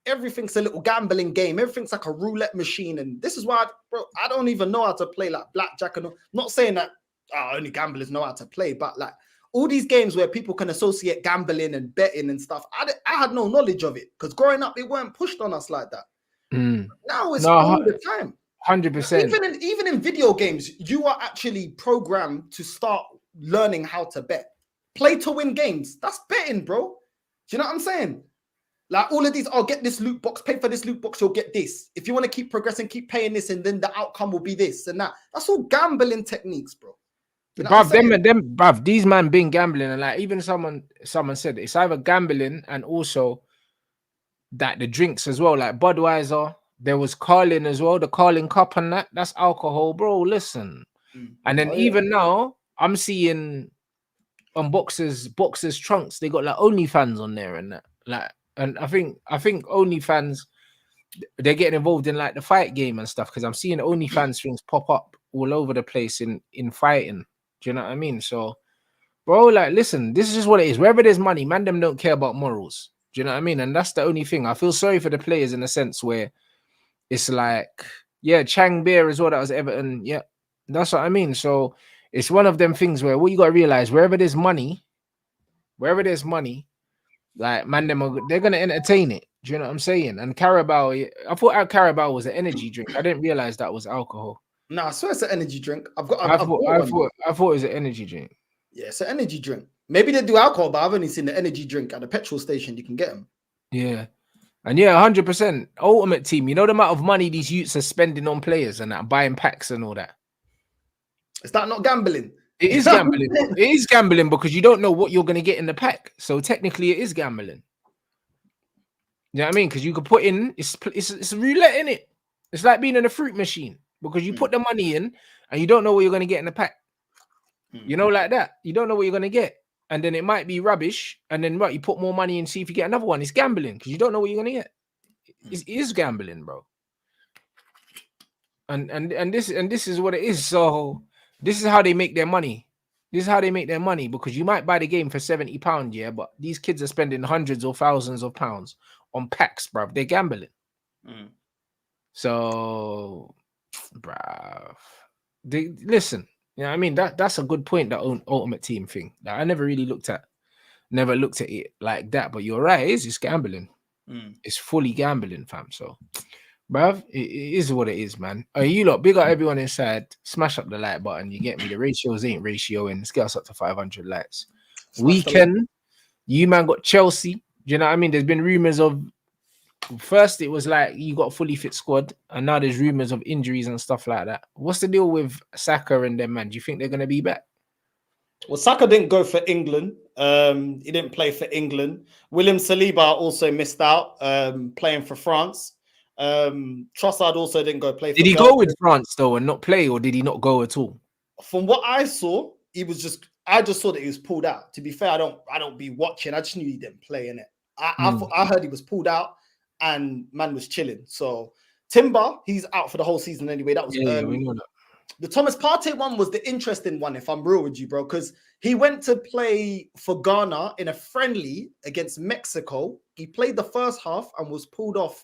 everything's a little gambling game. Everything's like a roulette machine. And this is why, bro, I don't even know how to play like blackjack. And not saying that only gamblers know how to play, but like all these games where people can associate gambling and betting and stuff, I had no knowledge of it because growing up, it weren't pushed on us like that. Now it's all the time. 100%. Even in video games, you are actually programmed to start learning how to bet. Play to win games. That's betting, bro. Do you know what I'm saying? Like all of these, get this loot box, pay for this loot box, you'll get this. If you want to keep progressing, keep paying this, and then the outcome will be this and that. That's all gambling techniques, bro. You know Bruv, these man been gambling, and like even someone said it's either gambling and also that the drinks as well, like Budweiser. There was Carling as well, the Carling Cup and that's alcohol, bro. Listen, and then even now I'm seeing on boxers trunks they got like OnlyFans on there and that, like, and I think OnlyFans they're getting involved in like the fight game and stuff because I'm seeing OnlyFans things pop up all over the place in fighting. Do you know what I mean? So, bro, like, listen, this is just what it is. Wherever there's money, man, them don't care about morals. Do you know what I mean? And that's the only thing. I feel sorry for the players in a sense where it's like, yeah, Chang Beer as well. That was Everton. Yeah, that's what I mean. So it's one of them things where what you got to realize, wherever there's money, like, man, they're going to entertain it. Do you know what I'm saying? And Carabao, I thought Carabao was an energy drink. I didn't realize that was alcohol. No, I swear it's an energy drink. I thought it was an energy drink. Yeah, it's an energy drink. Maybe they do alcohol, but I've only seen the energy drink at the petrol station. You can get them. Yeah. And yeah, 100%. Ultimate Team. You know the amount of money these youths are spending on players and that, buying packs and all that. Is that not gambling? It is gambling. It is gambling because you don't know what you're going to get in the pack. So technically it is gambling. You know what I mean? Because you could put in, it's roulette in it. It's like being in a fruit machine because you put the money in and you don't know what you're going to get in the pack. You know, like that. You don't know what you're going to get. And then it might be rubbish. And then you put more money in, see if you get another one. It's gambling because you don't know what you're going to get. It is gambling, bro. And this is what it is. So this is how they make their money. This is how they make their money because you might buy the game for £70, yeah, but these kids are spending hundreds or thousands of pounds on packs, bruv. They're gambling. So, bruv, listen. You know what I mean? That's a good point, that Ultimate Team thing. That I never really looked at it like that. But you're right, it's gambling. It's fully gambling, fam. So, bruv, it is what it is, man. You lot, big up everyone inside. Smash up the like button. You get me? The ratios ain't ratioing. Let's get us up to 500 likes. Weekend, you man got Chelsea. Do you know what I mean? There's been rumors of, first it was like you got a fully fit squad, and now there's rumors of injuries and stuff like that. What's the deal with SAKA and them, man? Do you think they're going to be back? Well, SAKA didn't go for England. He didn't play for England. William Saliba also missed out playing for France. TROSSARD also didn't go play for Did he go with France though and not play, or did he not go at all? From what I saw, I just saw that he was pulled out. To be fair, I don't be watching. I just knew he didn't play in it. I heard he was pulled out and man was chilling. So Timber, he's out for the whole season anyway. That was we know that. The Thomas Partey one was the interesting one, if I'm real with you, bro, because he went to play for Ghana in a friendly against Mexico. He played the first half and was pulled off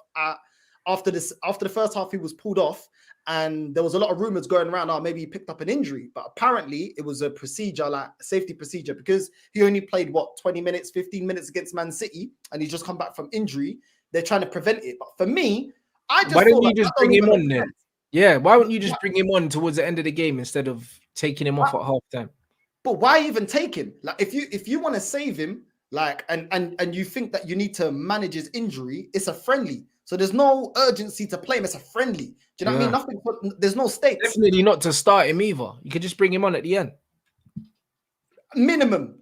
after the first half. He was pulled off, and there was a lot of rumors going around. Oh, maybe he picked up an injury, but apparently it was a procedure, like a safety procedure, because he only played 20 minutes, 15 minutes against Man City, and he's just come back from injury. They're trying to prevent it, but for me, why don't you just bring him on then? Yeah, why wouldn't you just bring him on towards the end of the game instead of taking him off at halftime? But why even take him? Like, if you want to save him, like, and you think that you need to manage his injury, it's a friendly. So there's no urgency to play him. It's a friendly. Do you know what I mean? There's no stakes. Definitely not to start him either. You could just bring him on at the end. minimum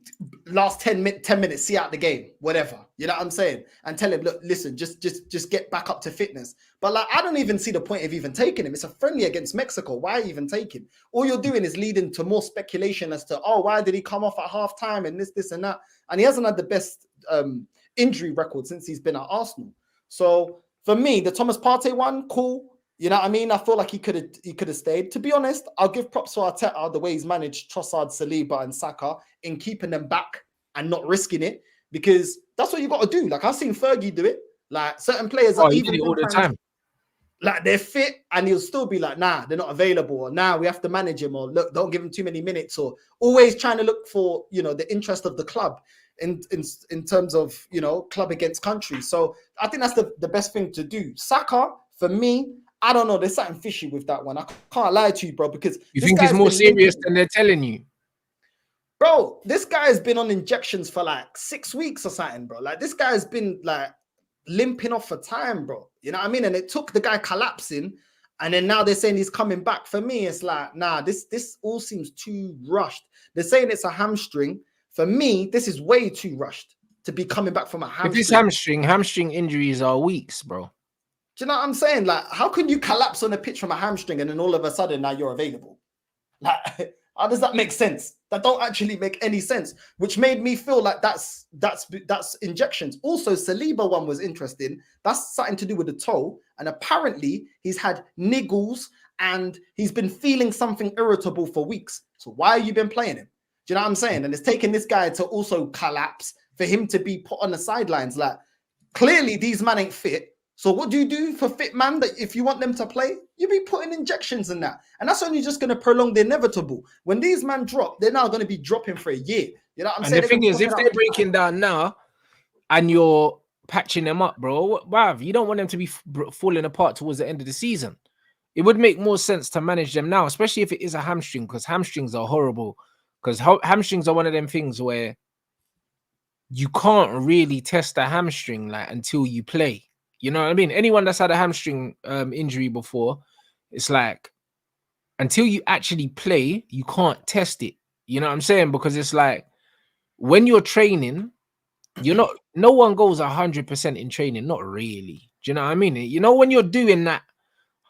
last 10 minutes, see out the game, whatever. You know what I'm saying? And tell him, look, listen, just get back up to fitness. But like, I don't even see the point of even taking him. It's a friendly against Mexico. Why even take him? All you're doing is leading to more speculation as to, oh, why did he come off at halftime and this and that? And he hasn't had the best injury record since he's been at Arsenal. So for me, the Thomas Partey one, cool. You know what I mean? I feel like he could have stayed. To be honest, I'll give props to Arteta the way he's managed TROSSARD, SALIBA, and SAKA in keeping them back and not risking it, because that's what you got to do. Like, I've seen Fergie do it. Like, certain players are even all the time. Like, they're fit and he'll still be like, nah, they're not available, or nah, we have to manage him, or look, don't give him too many minutes, or always trying to look for, you know, the interest of the club in terms of, you know, club against country. So I think that's the best thing to do. SAKA, for me, I don't know. There's something fishy with that one. I can't lie to you, bro, because you think it's more serious than they're telling you. Bro, this guy has been on injections for like 6 weeks or something, bro. Like, this guy has been like limping off for time, bro. You know what I mean? And it took the guy collapsing, and then now they're saying he's coming back. For me, it's like, nah, this all seems too rushed. They're saying it's a hamstring. For me, this is way too rushed to be coming back from a hamstring. If it's hamstring injuries are weeks, bro. Do you know what I'm saying? Like, how can you collapse on a pitch from a hamstring and then all of a sudden now you're available? Like, how does that make sense? That don't actually make any sense, which made me feel like that's injections. Also, Saliba one was interesting. That's something to do with the toe. And apparently he's had niggles and he's been feeling something irritable for weeks. So why have you been playing him? Do you know what I'm saying? And it's taken this guy to also collapse for him to be put on the sidelines. Like, clearly these men ain't fit. So what do you do for fit man that if you want them to play, you be putting injections in that? And that's only just going to prolong the inevitable. When these men drop, they're now going to be dropping for a year. You know what I'm saying? And the thing is, if they're breaking down now and you're patching them up, bro, bruv, you don't want them to be falling apart towards the end of the season. It would make more sense to manage them now, especially if it is a hamstring, because hamstrings are horrible. Because hamstrings are one of them things where you can't really test a hamstring like until you play. You know what I mean? Anyone that's had a hamstring injury before, it's like until you actually play, you can't test it. You know what I'm saying? Because it's like when you're training, no one goes 100% in training, not really. Do you know what I mean? You know, when you're doing that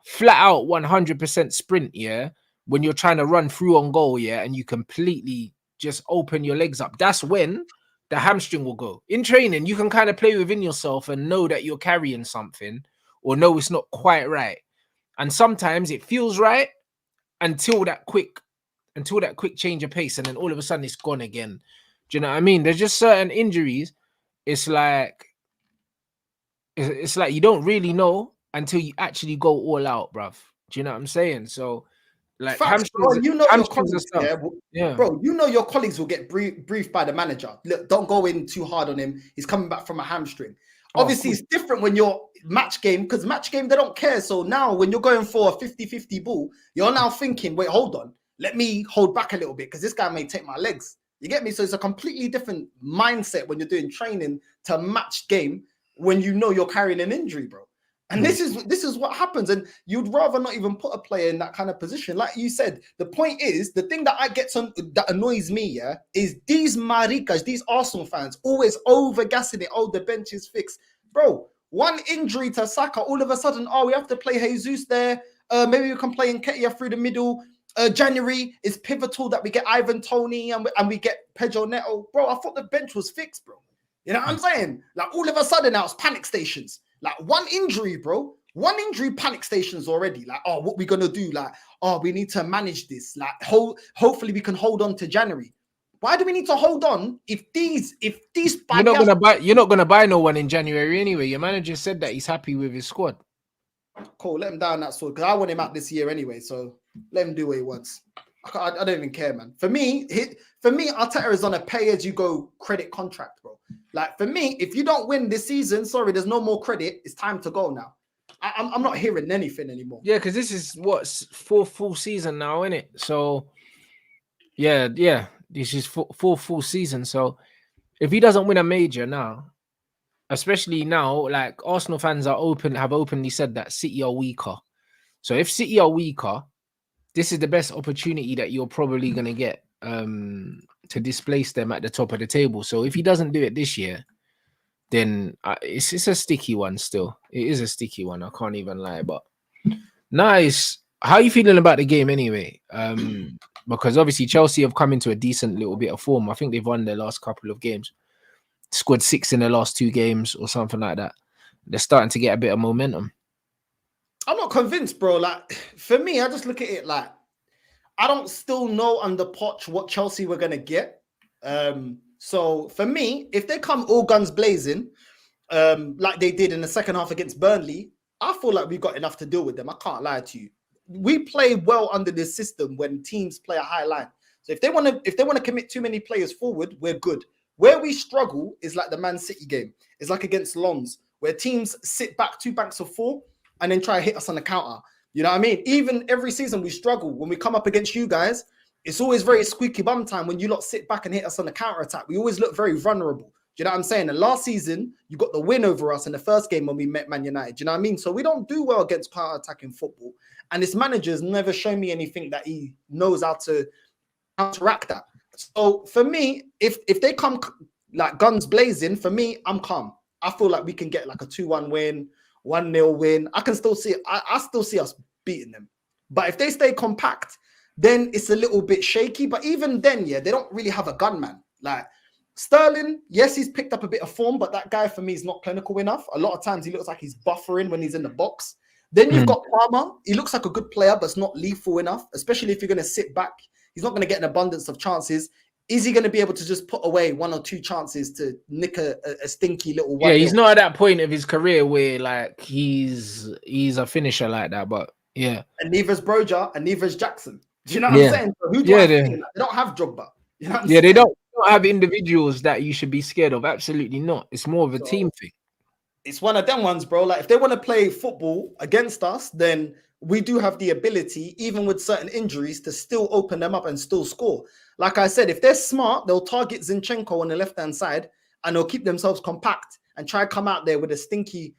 flat out 100% sprint, yeah, when you're trying to run through on goal, yeah, and you completely just open your legs up, that's when the hamstring will go. In training, you can kind of play within yourself and know that you're carrying something, or know it's not quite right. And sometimes it feels right until that quick change of pace, and then all of a sudden it's gone again. Do you know what I mean? There's just certain injuries. It's like you don't really know until you actually go all out, bruv. Do you know what I'm saying? So, like, facts, bro, you know your colleagues, yeah, bro. You know your colleagues will get briefed by the manager. Look, don't go in too hard on him. He's coming back from a hamstring. Obviously, it's different when you're match game, because match game, they don't care. So now when you're going for a 50-50 ball, you're now thinking, wait, hold on. Let me hold back a little bit because this guy may take my legs. You get me? So it's a completely different mindset when you're doing training to match game when you know you're carrying an injury, bro. And this is what happens. And you'd rather not even put a player in that kind of position. Like you said, the point is, the thing that that annoys me, yeah, is these maricas, these Arsenal fans, always over-gassing it. Oh, the bench is fixed. Bro, one injury to Saka, all of a sudden, oh, we have to play Jesus there. Maybe we can play Nketiah through the middle. January is pivotal that we get Ivan Toney and we get Pedro Neto. Bro, I thought the bench was fixed, bro. You know what I'm saying? Like, all of a sudden now it's panic stations. Like, one injury, bro. One injury, panic stations already. Like, oh, what we gonna do? Like, oh, we need to manage this. Like, hopefully we can hold on to January. Why do we need to hold on if these you're not gonna buy no one in January anyway? Your manager said that he's happy with his squad. Cool, let him down that sword because I want him out this year anyway. So let him do what he wants. I don't even care, man. For me, Arteta is on a pay-as-you-go credit contract, bro. Like, for me, if you don't win this season, sorry, there's no more credit. It's time to go now. I'm not hearing anything anymore. Yeah, because this is fourth full season now, isn't it? So, yeah, this is fourth full season. So, if he doesn't win a major now, especially now, like, Arsenal fans have openly said that City are weaker. So if City are weaker, this is the best opportunity that you're probably going to get to displace them at the top of the table. So if he doesn't do it this year, then it's a sticky one still. It is a sticky one. I can't even lie. But nice. How are you feeling about the game anyway? Because obviously Chelsea have come into a decent little bit of form. I think they've won their last couple of games. Scored 6 in the last 2 games or something like that. They're starting to get a bit of momentum. I'm not convinced, bro. Like, for me, I just look at it like, I don't still know under Poch what Chelsea were going to get. So for me, if they come all guns blazing, like they did in the second half against Burnley, I feel like we've got enough to deal with them. I can't lie to you. We play well under this system when teams play a high line. So if they want to commit too many players forward, we're good. Where we struggle is like the Man City game. It's like against Lons, where teams sit back 2 banks of 4 and then try to hit us on the counter. You know what I mean? Even every season we struggle. When we come up against you guys, it's always very squeaky bum time when you lot sit back and hit us on the counter attack. We always look very vulnerable. Do you know what I'm saying? And last season, you got the win over us in the first game when we met Man United. Do you know what I mean? So we don't do well against counter-attacking football. And this manager's never shown me anything that he knows how to counteract that. So for me, if they come like guns blazing, for me, I'm calm. I feel like we can get like a 2-1 win, 1-0 win. I can still see I still see us beating them. But if they stay compact, then it's a little bit shaky. But even then, yeah, they don't really have a gunman. Like Sterling, yes, he's picked up a bit of form, but that guy for me is not clinical enough. A lot of times he looks like he's buffering when he's in the box. Then you've got Palmer. He looks like a good player, but it's not lethal enough, especially if you're going to sit back. He's not going to get an abundance of chances. Is he going to be able to just put away 1 or 2 chances to nick a stinky little one? Yeah, he's not at that point of his career where like he's a finisher like that, but yeah. And neither's Broja and neither's Jackson. Do you know what I'm saying? So who do I think? They don't have Drogba. You know what I'm saying? They don't have individuals that you should be scared of. Absolutely not. It's more of a team thing. It's one of them ones, bro. Like if they want to play football against us, then we do have the ability, even with certain injuries, to still open them up and still score. Like I said, if they're smart, they'll target Zinchenko on the left-hand side and they'll keep themselves compact and try to come out there with a stinky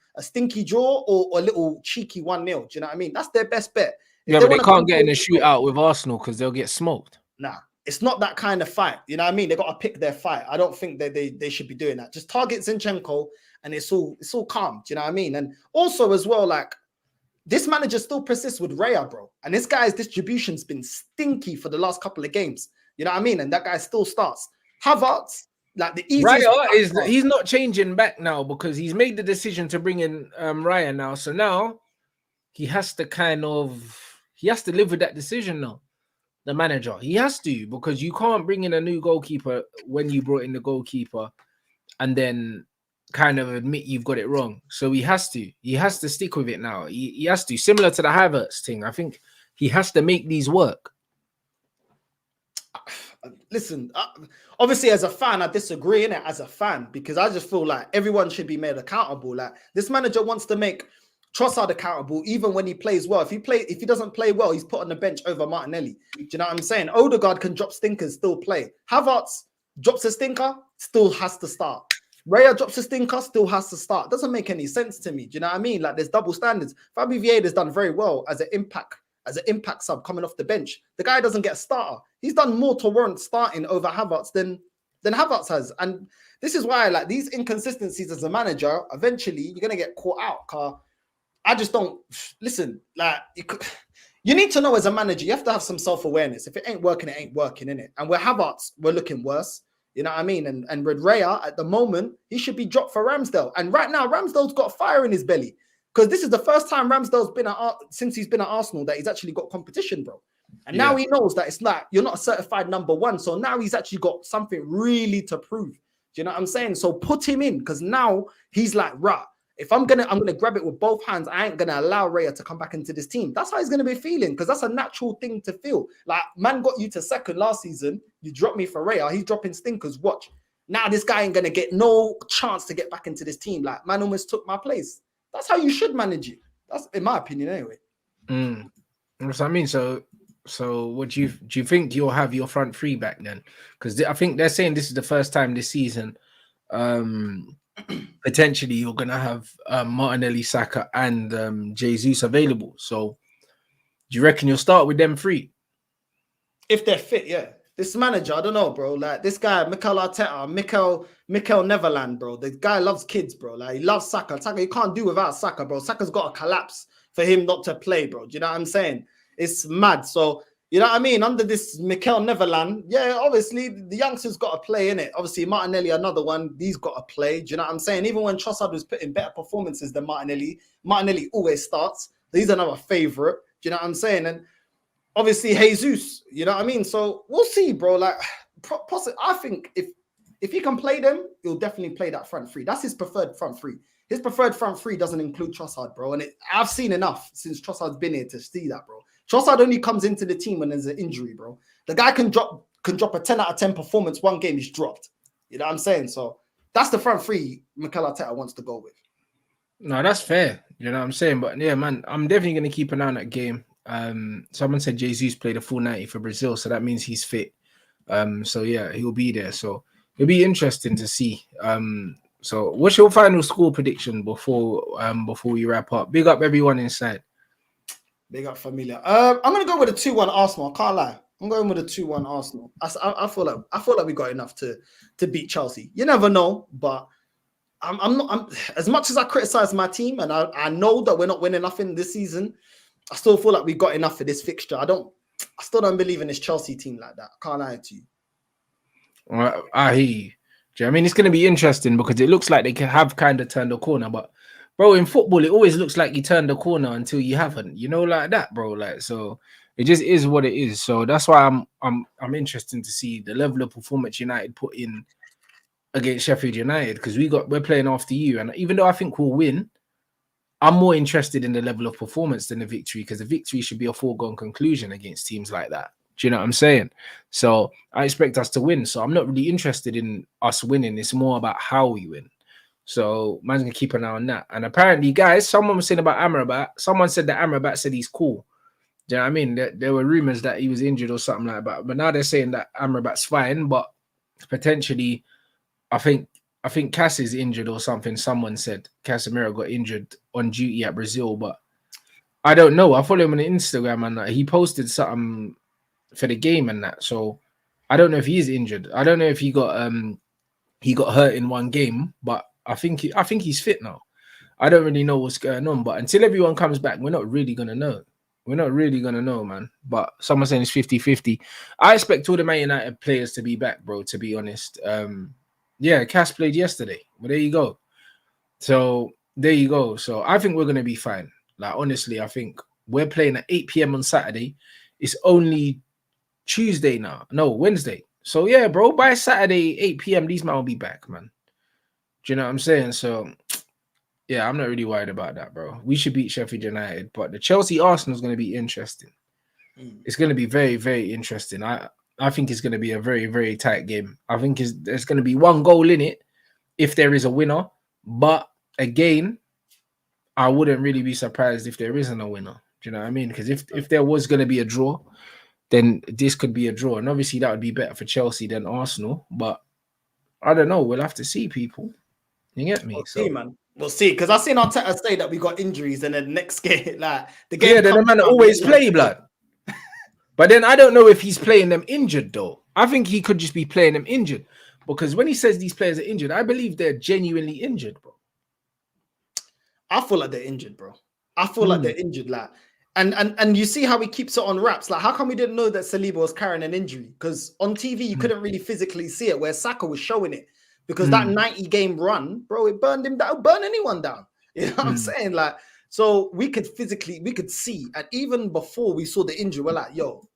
draw or a little cheeky 1-0. Do you know what I mean? That's their best bet. Yeah, but they can't get in a shootout with Arsenal because they'll get smoked. Nah, it's not that kind of fight. You know what I mean? They got to pick their fight. I don't think that they should be doing that. Just target Zinchenko and it's all calm. Do you know what I mean? And also as well, like, this manager still persists with Raya, bro. And this guy's distribution's been stinky for the last couple of games. You know what I mean? And that guy still starts. Havertz, like the easiest. Raya he's not changing back now because he's made the decision to bring in Raya now. So now he has to live with that decision now. The manager, he has to, because you can't bring in a new goalkeeper when you brought in the goalkeeper and then kind of admit you've got it wrong. So he has to stick with it now. He has to, similar to the Havertz thing. I think he has to make these work. Listen, obviously as a fan, I disagree in it as a fan, because I just feel like everyone should be made accountable. Like this manager wants to make TROSSARD accountable even when he plays well. If he doesn't play well, he's put on the bench over Martinelli. Do you know what I'm saying? Odegaard can drop stinkers, still play. Havertz drops a stinker, still has to start. Raya drops a stinker, still has to start. Doesn't make any sense to me. Do you know what I mean? Like there's double standards. Fabi Vieira's done very well as an impact sub coming off the bench. The guy doesn't get a starter. He's done more to warrant starting over Havertz than Havertz has. And this is why, like, these inconsistencies as a manager, eventually you're gonna get caught out. Car, I just don't listen. Like you need to know as a manager, you have to have some self-awareness. If it ain't working, it ain't working, innit? And where Havertz, we're looking worse. You know what I mean? And with Raya, at the moment, he should be dropped for Ramsdale. And right now, Ramsdale's got fire in his belly. Because this is the first time Ramsdale's been since he's been at Arsenal that he's actually got competition, bro. And now he knows that it's like, you're not a certified number one. So now he's actually got something really to prove. Do you know what I'm saying? So put him in, because now he's like, rah, if I'm gonna grab it with both hands, I ain't gonna allow Raya to come back into this team. That's how he's gonna be feeling, because that's a natural thing to feel. Like, man got you to second last season, you dropped me for Raya, he's dropping stinkers. Watch. Now this guy ain't gonna get no chance to get back into this team. Like, man almost took my place. That's how you should manage it. That's in my opinion, anyway. That's what I mean. So what do you think you'll have your front three back then? Because I think they're saying this is the first time this season. Potentially you're gonna have Martinelli, Saka, and Jesus available. So do you reckon you'll start with them three? If they're fit, yeah. This manager, I don't know, bro. Like this guy, Mikel Arteta, Mikel Neverland, bro. The guy loves kids, bro. Like he loves SAKA. SAKA, you can't do without SAKA, bro. SAKA's got to collapse for him not to play, bro. Do you know what I'm saying? It's mad. So you know what I mean? Under this Mikel Neverland, yeah, obviously the youngsters got to play in it. Obviously Martinelli, another one, these got to play. Do you know what I'm saying? Even when Trossard was putting better performances than Martinelli always starts. He's another favorite. Do you know what I'm saying? And obviously Jesus, you know what I mean? So we'll see, bro. Like, I think if he can play them, he'll definitely play that front three. That's his preferred front three. His preferred front three doesn't include Trossard, bro. And I've seen enough since Trossard's been here to see that, bro. Trossard only comes into the team when there's an injury, bro. The guy can drop a 10 out of 10 performance. One game he's dropped. You know what I'm saying? So that's the front three Mikel Arteta wants to go with. No, that's fair. You know what I'm saying? But yeah, man, I'm definitely going to keep an eye on that game. Someone said Jesus played a full 90 for Brazil, so that means he's fit. So yeah, he'll be there. So it'll be interesting to see. So what's your final score prediction before we wrap up? Big up everyone inside. Big up Familia. I'm gonna go with a 2-1 Arsenal. I can't lie. I'm going with a 2-1 Arsenal. I feel like we got enough to beat Chelsea. You never know, but I'm not as much as I criticize my team, and I know that we're not winning nothing this season. I still feel like we got enough for this fixture. I still don't believe in this Chelsea team like that. I can't lie to you. I hear you. Do you know what I mean? It's going to be interesting because it looks like they have kind of turned the corner, but bro, in football, it always looks like you turn the corner until you haven't, you know, like that, bro. Like, so it just is what it is. So that's why I'm interested to see the level of performance United put in against Sheffield United, because we're playing after you, and even though I think we'll win, I'm more interested in the level of performance than the victory, because the victory should be a foregone conclusion against teams like that. Do you know what I'm saying? So I expect us to win. So I'm not really interested in us winning. It's more about how we win. So man's gonna keep an eye on that. And apparently, guys, someone was saying about Amrabat. Someone said that Amrabat said he's cool. Do you know what I mean? There were rumors that he was injured or something like that. But now they're saying that Amrabat's fine, but potentially, I think Cass is injured or something. Someone said Casemiro got injured on duty at Brazil, but I don't know. I follow him on Instagram and he posted something for the game and that. So I don't know if he is injured. I don't know if he got hurt in one game, but I think he's fit now. I don't really know what's going on, but until everyone comes back, we're not really gonna know. We're not really gonna know, man. But someone's saying it's 50-50. I expect all the Man United players to be back, bro, to be honest. Yeah, Cass played yesterday. Well, there you go. So there you go. So I think we're gonna be fine. Like, honestly, I think we're playing at 8 p.m. on Saturday. It's only Tuesday now. No, Wednesday. So yeah, bro, by Saturday, 8 p.m., these men will be back, man. Do you know what I'm saying? So yeah, I'm not really worried about that, bro. We should beat Sheffield United, but the Chelsea Arsenal is going to be interesting. It's going to be very, very interesting. I think it's going to be a very, very tight game. I think there's going to be one goal in it if there is a winner. But again, I wouldn't really be surprised if there isn't a winner. Do you know what I mean? Because if there was going to be a draw, then this could be a draw. And obviously that would be better for Chelsea than Arsenal. But I don't know. We'll have to see, people. You get me? We'll see, man. We'll see. Because I've seen Arteta say that we got injuries and then the next game, like the game. Yeah, then the man always play, blood. But then I don't know if he's playing them injured, though. I think he could just be playing them injured. Because when he says these players are injured, I believe they're genuinely injured, bro. I feel like they're injured, bro. I feel like they're injured, like. And you see how he keeps it on wraps. Like, how come we didn't know that Saliba was carrying an injury? Because on TV, you couldn't really physically see it, where SAKA was showing it. Because that 90-game run, bro, it burned him down. It'll burn anyone down. You know what I'm saying? Like, so we could see, and even before we saw the injury, we're like, yo,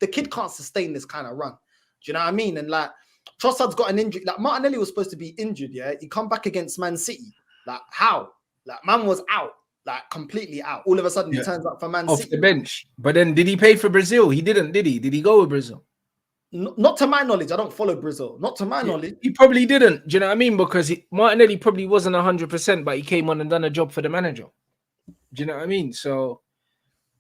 the kid can't sustain this kind of run. Do you know what I mean? And like, Trossard's got an injury. Like, Martinelli was supposed to be injured, yeah? He come back against Man City. Like, how? Like, man was out. Like, completely out. All of a sudden, he turns up for Man City. Off the bench. But then, did he play for Brazil? He didn't, did he? Did he go with Brazil? Not to my knowledge. I don't follow Brazil. Not to my knowledge. He probably didn't. Do you know what I mean? Because Martinelli probably wasn't 100%, but he came on and done a job for the manager. Do you know what I mean? So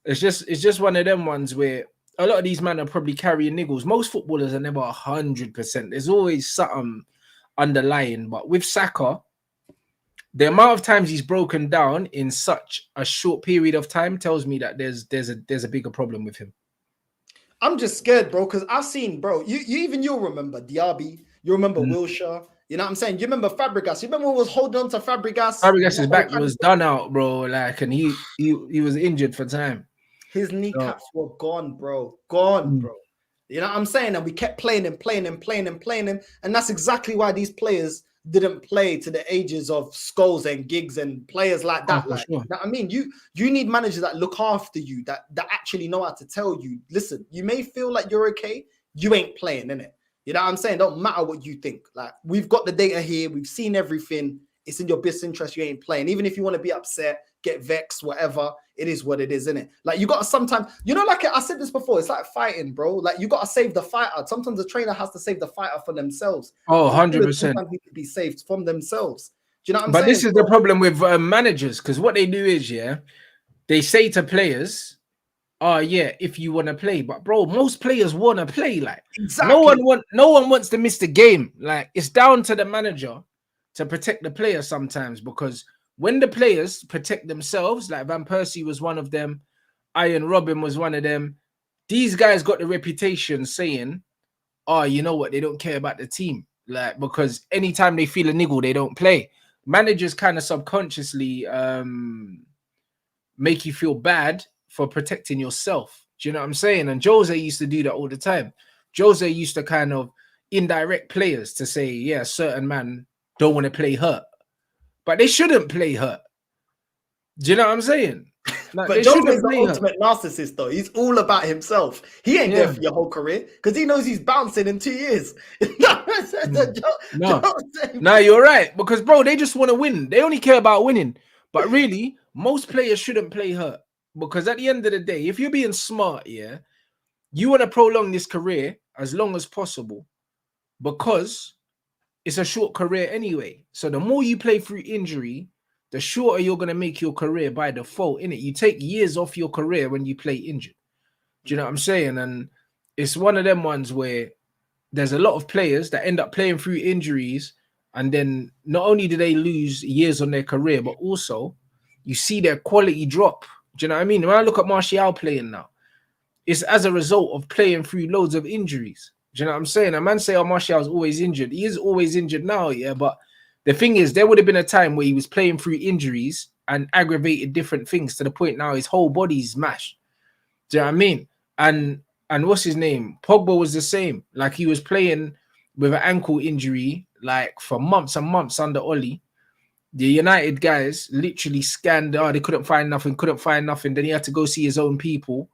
it's just one of them ones where a lot of these men are probably carrying niggles. Most footballers are never 100%. There's always something underlying. But with SAKA, the amount of times he's broken down in such a short period of time tells me that there's a bigger problem with him. I'm just scared, bro, because I've seen, bro. You'll remember Diaby. You remember Wilshere. You know what I'm saying? You remember Fabregas. You remember who was holding on to Fabregas? Fabregas's back was done out, bro. Like, and he was injured for time. His kneecaps were gone, bro. Gone, bro. You know what I'm saying? And we kept playing him. And that's exactly why these players didn't play to the ages of Scholes and Giggs and players like that. Sure. You know what I mean? You need managers that look after you, that actually know how to tell you, listen, you may feel like you're okay, you ain't playing, innit? You know what I'm saying? Don't matter what you think. Like, we've got the data here, we've seen everything. It's in your best interest, you ain't playing. Even if you want to be upset, get vexed, whatever, it is what it is, innit? Like, you got to sometimes, you know, like I said this before, it's like fighting, bro. Like, you got to save the fighter. Sometimes the trainer has to save the fighter for themselves. Oh, 100%. Sometimes need to be saved from themselves. Do you know what I'm saying? But this is the problem with managers, because what they do is, they say to players, oh yeah, if you want to play, but bro, most players want to play. Like, exactly. No one wants to miss the game. Like, it's down to the manager to protect the player sometimes, because when the players protect themselves, like Van Persie was one of them, Ian Robin was one of them, these guys got the reputation saying, oh, you know what, they don't care about the team. Like, because anytime they feel a niggle, they don't play. Managers kind of subconsciously make you feel bad for protecting yourself. Do you know what I'm saying? And Jose used to do that all the time. Jose used to kind of indirect players to say, yeah, certain man don't want to play hurt, but they shouldn't play hurt. Do you know what I'm saying? Like, but Jose's the ultimate narcissist, though. He's all about himself. He ain't there for your whole career because he knows he's bouncing in 2 years. No, you're right. Because, bro, they just want to win. They only care about winning. But really, most players shouldn't play hurt, because at the end of the day, if you're being smart, you want to prolong this career as long as possible, because it's a short career anyway. So the more you play through injury, the shorter you're going to make your career by default, innit? You take years off your career when you play injured. Do you know what I'm saying? And it's one of them ones where there's a lot of players that end up playing through injuries, and then not only do they lose years on their career, but also you see their quality drop. Do you know what I mean? When I look at Martial playing now, it's as a result of playing through loads of injuries. Do you know what I'm saying? A man say, oh, Martial's always injured. He is always injured now, but the thing is, there would have been a time where he was playing through injuries and aggravated different things to the point now his whole body's mashed. Do you know what I mean? And what's his name? Pogba was the same. Like, he was playing with an ankle injury like for months and months under Oli. The United guys literally scanned, they couldn't find nothing. Then he had to go see his own people.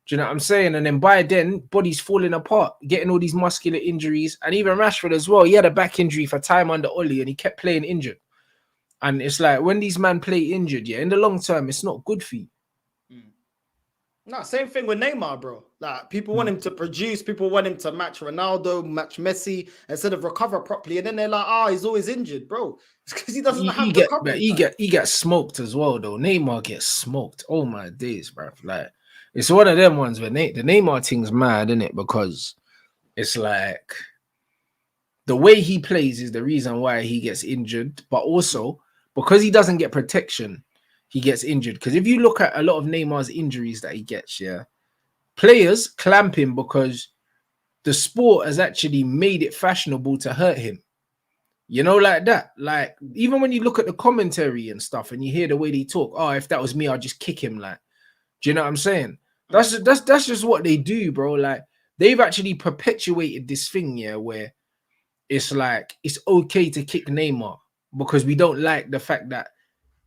Do you know what I'm saying? And then by then, body's falling apart, getting all these muscular injuries. And even Rashford as well, he had a back injury for time under Oli, and he kept playing injured. And it's like, when these men play injured, in the long term, it's not good for you. No, same thing with Neymar, bro. Like, people want him to produce, people want him to match Ronaldo, match Messi, instead of recover properly. And then they're like, he's always injured, bro. It's because he doesn't have recovery. He gets smoked as well, though. Neymar gets smoked. Oh my days, bro. Like, it's one of them ones where the Neymar thing's mad, isn't it? Because it's like the way he plays is the reason why he gets injured, but also because he doesn't get protection, he gets injured. Because if you look at a lot of Neymar's injuries that he gets, players clamp him because the sport has actually made it fashionable to hurt him. You know, like that. Like, even when you look at the commentary and stuff and you hear the way they talk, if that was me, I'd just kick him. Like, do you know what I'm saying? That's just what they do, bro. Like, they've actually perpetuated this thing, where it's like it's okay to kick Neymar because we don't like the fact that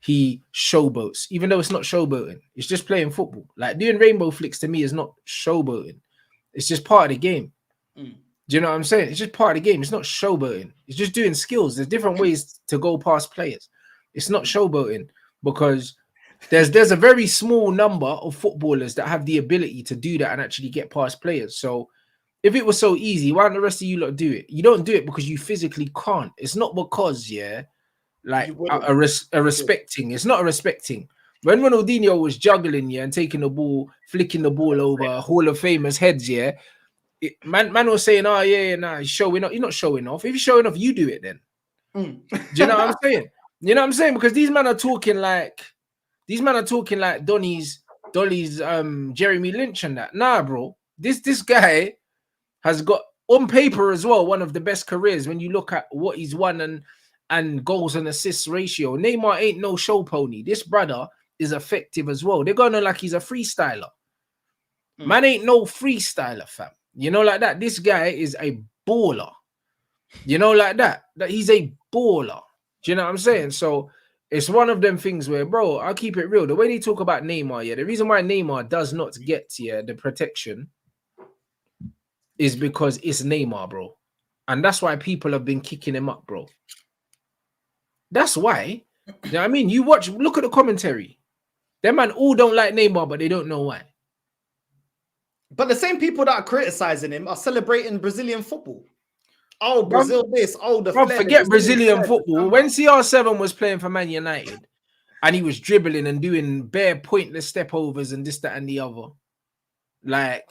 he showboats, even though it's not showboating. It's just playing football. Like, doing rainbow flicks to me is not showboating. It's just part of the game. Do you know what I'm saying? It's just part of the game. It's not showboating. It's just doing skills. There's different ways to go past players. It's not showboating because there's a very small number of footballers that have the ability to do that and actually get past players. So if it was so easy, why don't the rest of you lot do it? You don't do it because you physically can't. It's not because, like a respecting. It's not a respecting. When Ronaldinho was juggling, and taking the ball, flicking the ball over Hall of Famers' heads, man was saying, he's showing off. You're not showing off. If you're showing off, you do it then. Do you know what I'm saying? You know what I'm saying? Because these men are talking like Donny's Jeremy Lynch and that. Nah, bro. This guy has got on paper as well one of the best careers when you look at what he's won and goals and assists ratio. Neymar ain't no show pony. This brother is effective as well. They're going on like he's a freestyler. Man ain't no freestyler, fam. You know, like that. This guy is a baller. You know, like that. That he's a baller. Do you know what I'm saying? So it's one of them things where, bro, I'll keep it real. The way they talk about Neymar, yeah, the reason why Neymar does not get the protection is because it's Neymar, bro. And that's why people have been kicking him up, bro. That's why. You know what I mean? You look at the commentary. Them man all don't like Neymar, but they don't know why. But the same people that are criticizing him are celebrating Brazilian football. Oh, Brazil this. Oh, the bro, forget Brazilian football. When CR7 was playing for Man United and he was dribbling and doing bare pointless step overs and this, that, and the other, like,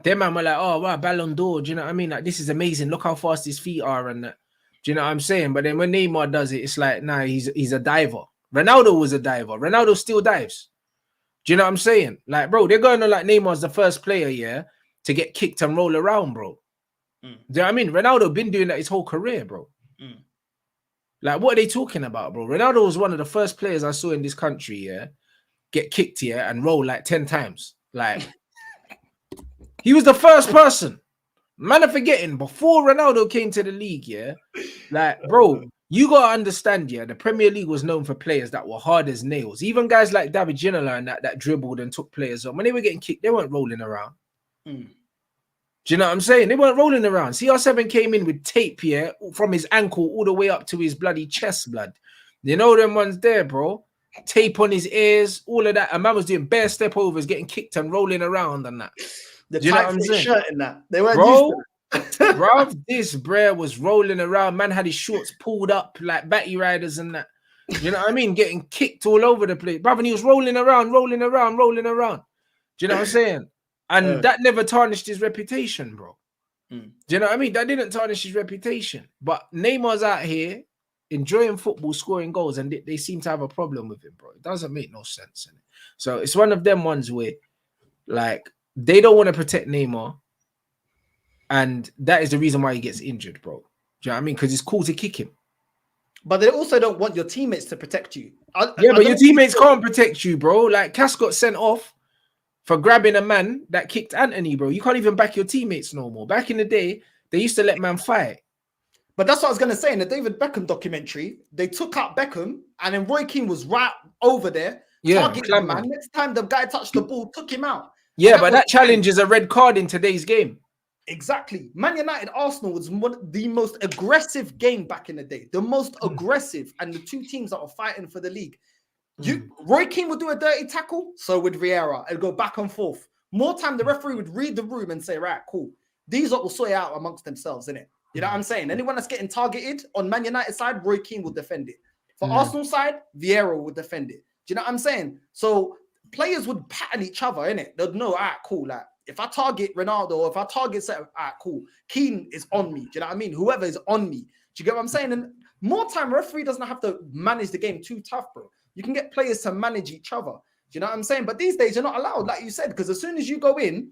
them man were like, oh, wow, Ballon d'Or. Do you know what I mean? Like, this is amazing. Look how fast his feet are and that. Do you know what I'm saying? But then when Neymar does it, it's like, nah, he's a diver. Ronaldo was a diver. Ronaldo still dives. Do you know what I'm saying? Like, bro, they're going to like Neymar's the first player, yeah, to get kicked and roll around, bro. Do you know what I mean? Ronaldo been doing that his whole career, bro. Like, what are they talking about, bro? Ronaldo was one of the first players I saw in this country, yeah, get kicked, yeah, and roll like 10 times. Like, he was the first person. Man, I'm forgetting, before Ronaldo came to the league, yeah, like, bro, you got to understand, yeah, the Premier League was known for players that were hard as nails. Even guys like David Ginola and that dribbled and took players on. When they were getting kicked, they weren't rolling around. Do you know what I'm saying? They weren't rolling around. CR7 came in with tape, yeah, from his ankle all the way up to his bloody chest, blood. You know them ones there, bro. Tape on his ears, all of that. A man was doing bare step overs, getting kicked and rolling around and that. The Do you know what I'm saying? Shirt in that. They weren't bro, used to that. bro, this brer was rolling around. Man had his shorts pulled up like batty riders and that. You know what I mean? Getting kicked all over the place. Brother, and he was rolling around. Do you know what I'm saying? And that never tarnished his reputation, bro. Do you know what I mean? That didn't tarnish his reputation. But Neymar's out here enjoying football, scoring goals, and they seem to have a problem with him, bro. It doesn't make no sense. Innit? So it's one of them ones where, like, they don't want to protect Neymar. And that is the reason why he gets injured, bro. Do you know what I mean? Because it's cool to kick him. But they also don't want your teammates to protect you. But your teammates can't protect you, bro. Like, Cass got sent off for grabbing a man that kicked Anthony, bro. You can't even back your teammates no more. Back in the day, they used to let man fight. But that's what I was going to say. In the David Beckham documentary, they took out Beckham, and then Roy Keane was right over there. Targeting the man. Next time the guy touched the ball, took him out. Yeah, but that challenge is a red card in today's game. Exactly. Man United Arsenal was one of the most aggressive game back in the day. The most aggressive, and the two teams that were fighting for the league. Roy Keane would do a dirty tackle, so would Vieira. It'd go back and forth. More time, the referee would read the room and say, right, cool. These lot will sort it out amongst themselves, innit? You know what I'm saying? Anyone that's getting targeted on Man United side, Roy Keane will defend it. For Arsenal side, Vieira will defend it. Do you know what I'm saying? So players would pattern each other, innit? They'd know, all right, cool. Like, if I target Ronaldo or if I target, all right, cool. Keane is on me. Do you know what I mean? Whoever is on me. Do you get what I'm saying? And more time, referee doesn't have to manage the game too tough, bro. You can get players to manage each other. Do you know what I'm saying? But these days, you're not allowed, like you said, because as soon as you go in,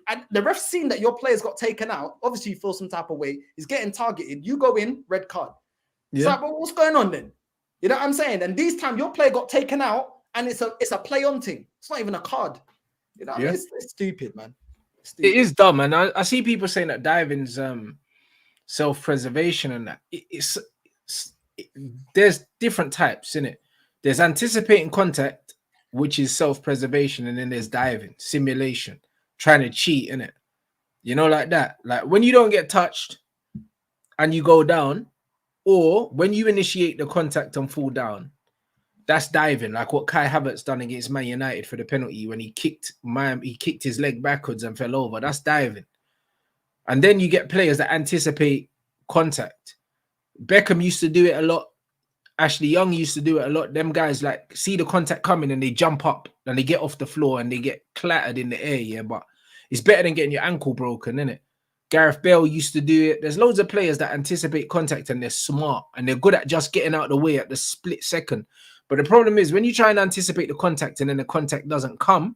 and the ref's seen that your players got taken out, obviously you feel some type of way, he's getting targeted. You go in, red card. Yeah. It's like, well, what's going on then? You know what I'm saying? And these times, your player got taken out, and it's a play-on thing. It's not even a card. You know what I mean? It's stupid, man. Stupid. It is dumb, and I see people saying that diving's self-preservation and that. There's different types, innit? There's anticipating contact, which is self-preservation, and then there's diving, simulation, trying to cheat, innit? You know, like that. Like when you don't get touched and you go down, or when you initiate the contact and fall down, that's diving, like what Kai Havertz done against Man United for the penalty when he kicked his leg backwards and fell over. That's diving. And then you get players that anticipate contact. Beckham used to do it a lot. Ashley Young used to do it a lot. Them guys like see the contact coming and they jump up and they get off the floor and they get clattered in the air. Yeah, but it's better than getting your ankle broken, innit? Gareth Bale used to do it. There's loads of players that anticipate contact and they're smart and they're good at just getting out of the way at the split second. But the problem is when you try and anticipate the contact and then the contact doesn't come,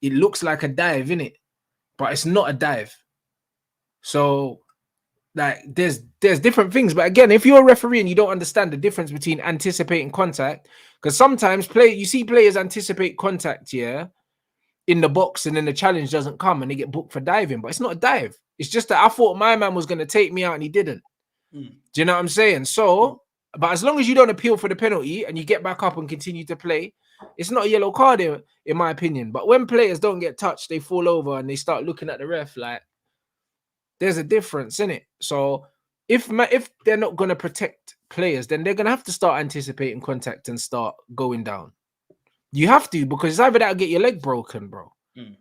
it looks like a dive, innit? but it's not a dive. So, like, there's different things. But again, if you're a referee and you don't understand the difference between anticipating contact, because sometimes you see players anticipate contact, in the box, and then the challenge doesn't come and they get booked for diving, but it's not a dive. It's just that I thought my man was going to take me out and he didn't. Do you know what I'm saying? So, but as long as you don't appeal for the penalty and you get back up and continue to play, it's not a yellow card in my opinion. But when players don't get touched, they fall over and they start looking at the ref like, there's a difference in it. So if they're not going to protect players, then they're going to have to start anticipating contact and start going down. You have to, because it's either that'll get your leg broken, bro. You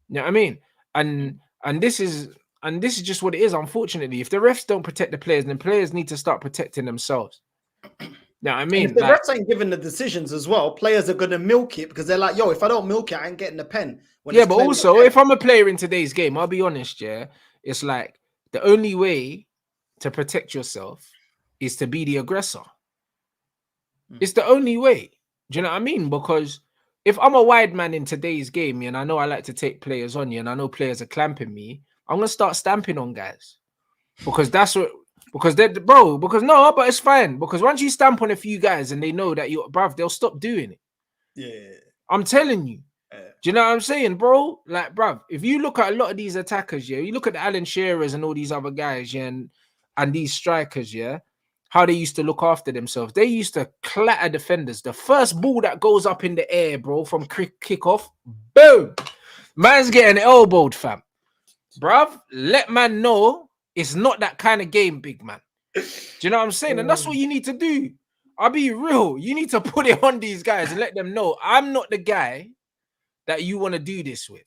know what I mean? And this is just what it is, unfortunately. If the refs don't protect the players, then players need to start protecting themselves. Now, I mean, and if the refs ain't giving the decisions as well, players are going to milk it because they're like, yo, if I don't milk it, I ain't getting the pen. Yeah, but also, if I'm a player in today's game, I'll be honest, it's like the only way to protect yourself is to be the aggressor. It's the only way. Do you know what I mean? Because if I'm a wide man in today's game, and I know I like to take players on you, and I know players are clamping me, I'm going to start stamping on guys. Because that's what... Because but it's fine. Because once you stamp on a few guys and they know that you're bruv, they'll stop doing it. Yeah. I'm telling you. Do you know what I'm saying, bro? Like, bruv, if you look at a lot of these attackers, you look at the Alan Shearers and all these other guys, and these strikers, how they used to look after themselves. They used to clatter defenders. The first ball that goes up in the air, bro, from kickoff, boom, man's getting elbowed, fam. Bruv, let man know it's not that kind of game, big man. Do you know what I'm saying? And that's what you need to do. I'll be real. You need to put it on these guys and let them know I'm not the guy that you want to do this with.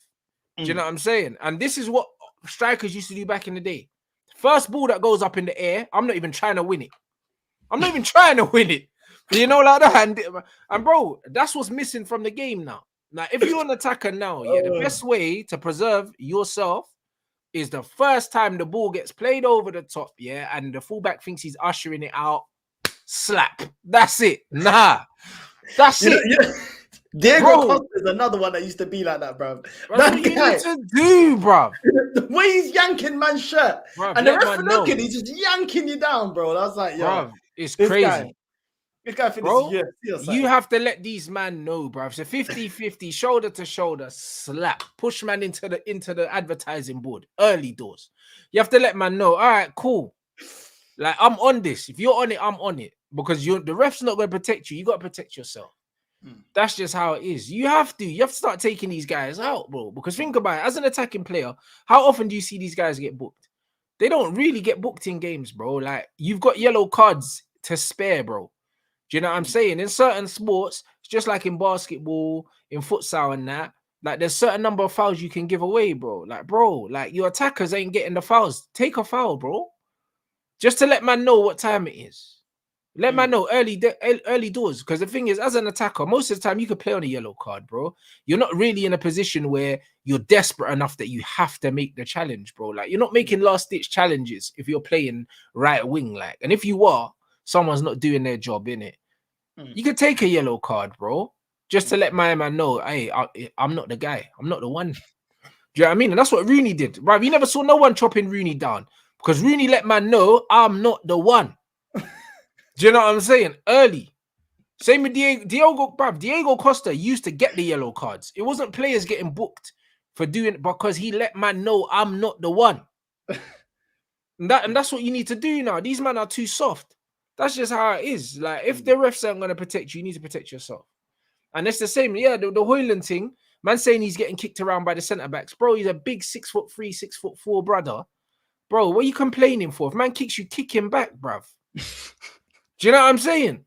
Do you know what I'm saying? And this is what strikers used to do back in the day. First ball that goes up in the air, I'm not even trying to win it. I'm not even trying to win it. You know, like that. And bro, that's what's missing from the game now. Now, if you're an attacker now, the best way to preserve yourself is the first time the ball gets played over the top, and the fullback thinks he's ushering it out, slap. That's it. Nah. That's it. Diego Costa is another one that used to be like that, bro. That's what you need to do, bro. The way he's yanking man's shirt, and the ref looking, he's just yanking you down, bro. I was like, yo, bruv, it's crazy. This guy bro, you have to let these man know, bro. It's a 50-50, shoulder to shoulder, slap, push man into the advertising board, early doors. You have to let man know, all right, cool. Like, I'm on this. If you're on it, I'm on it. Because the ref's not going to protect you. You got to protect yourself. That's just how it is. You have to start taking these guys out, bro. Because think about it, as an attacking player, how often do you see these guys get booked? They don't really get booked in games, bro. Like, you've got yellow cards to spare, bro. Do you know what I'm saying? In certain sports, it's just like in basketball, in futsal and that, like, there's certain number of fouls you can give away, bro. Like, bro, like, your attackers ain't getting the fouls. Take a foul, bro. Just to let man know what time it is. Let man know early doors. Because the thing is, as an attacker, most of the time you could play on a yellow card, bro. You're not really in a position where you're desperate enough that you have to make the challenge, bro. Like, you're not making last-ditch challenges if you're playing right wing, like. And if you are, someone's not doing their job, innit? You could take a yellow card, bro, just to let my man know, hey, I'm not the guy. I'm not the one. Do you know what I mean? And that's what Rooney did, right? You never saw no one chopping Rooney down because Rooney let man know, I'm not the one. Do you know what I'm saying? Early. Same with Diego Costa used to get the yellow cards. It wasn't players getting booked for doing it because he let man know, I'm not the one. and that's what you need to do now. These men are too soft. That's just how it is. Like, if the refs aren't going to protect you, you need to protect yourself. And it's the same. Yeah, the Højlund thing, man saying he's getting kicked around by the centre-backs. Bro, he's a big 6'3", 6'4" brother. Bro, what are you complaining for? If man kicks you, kick him back, bruv. Do you know what I'm saying?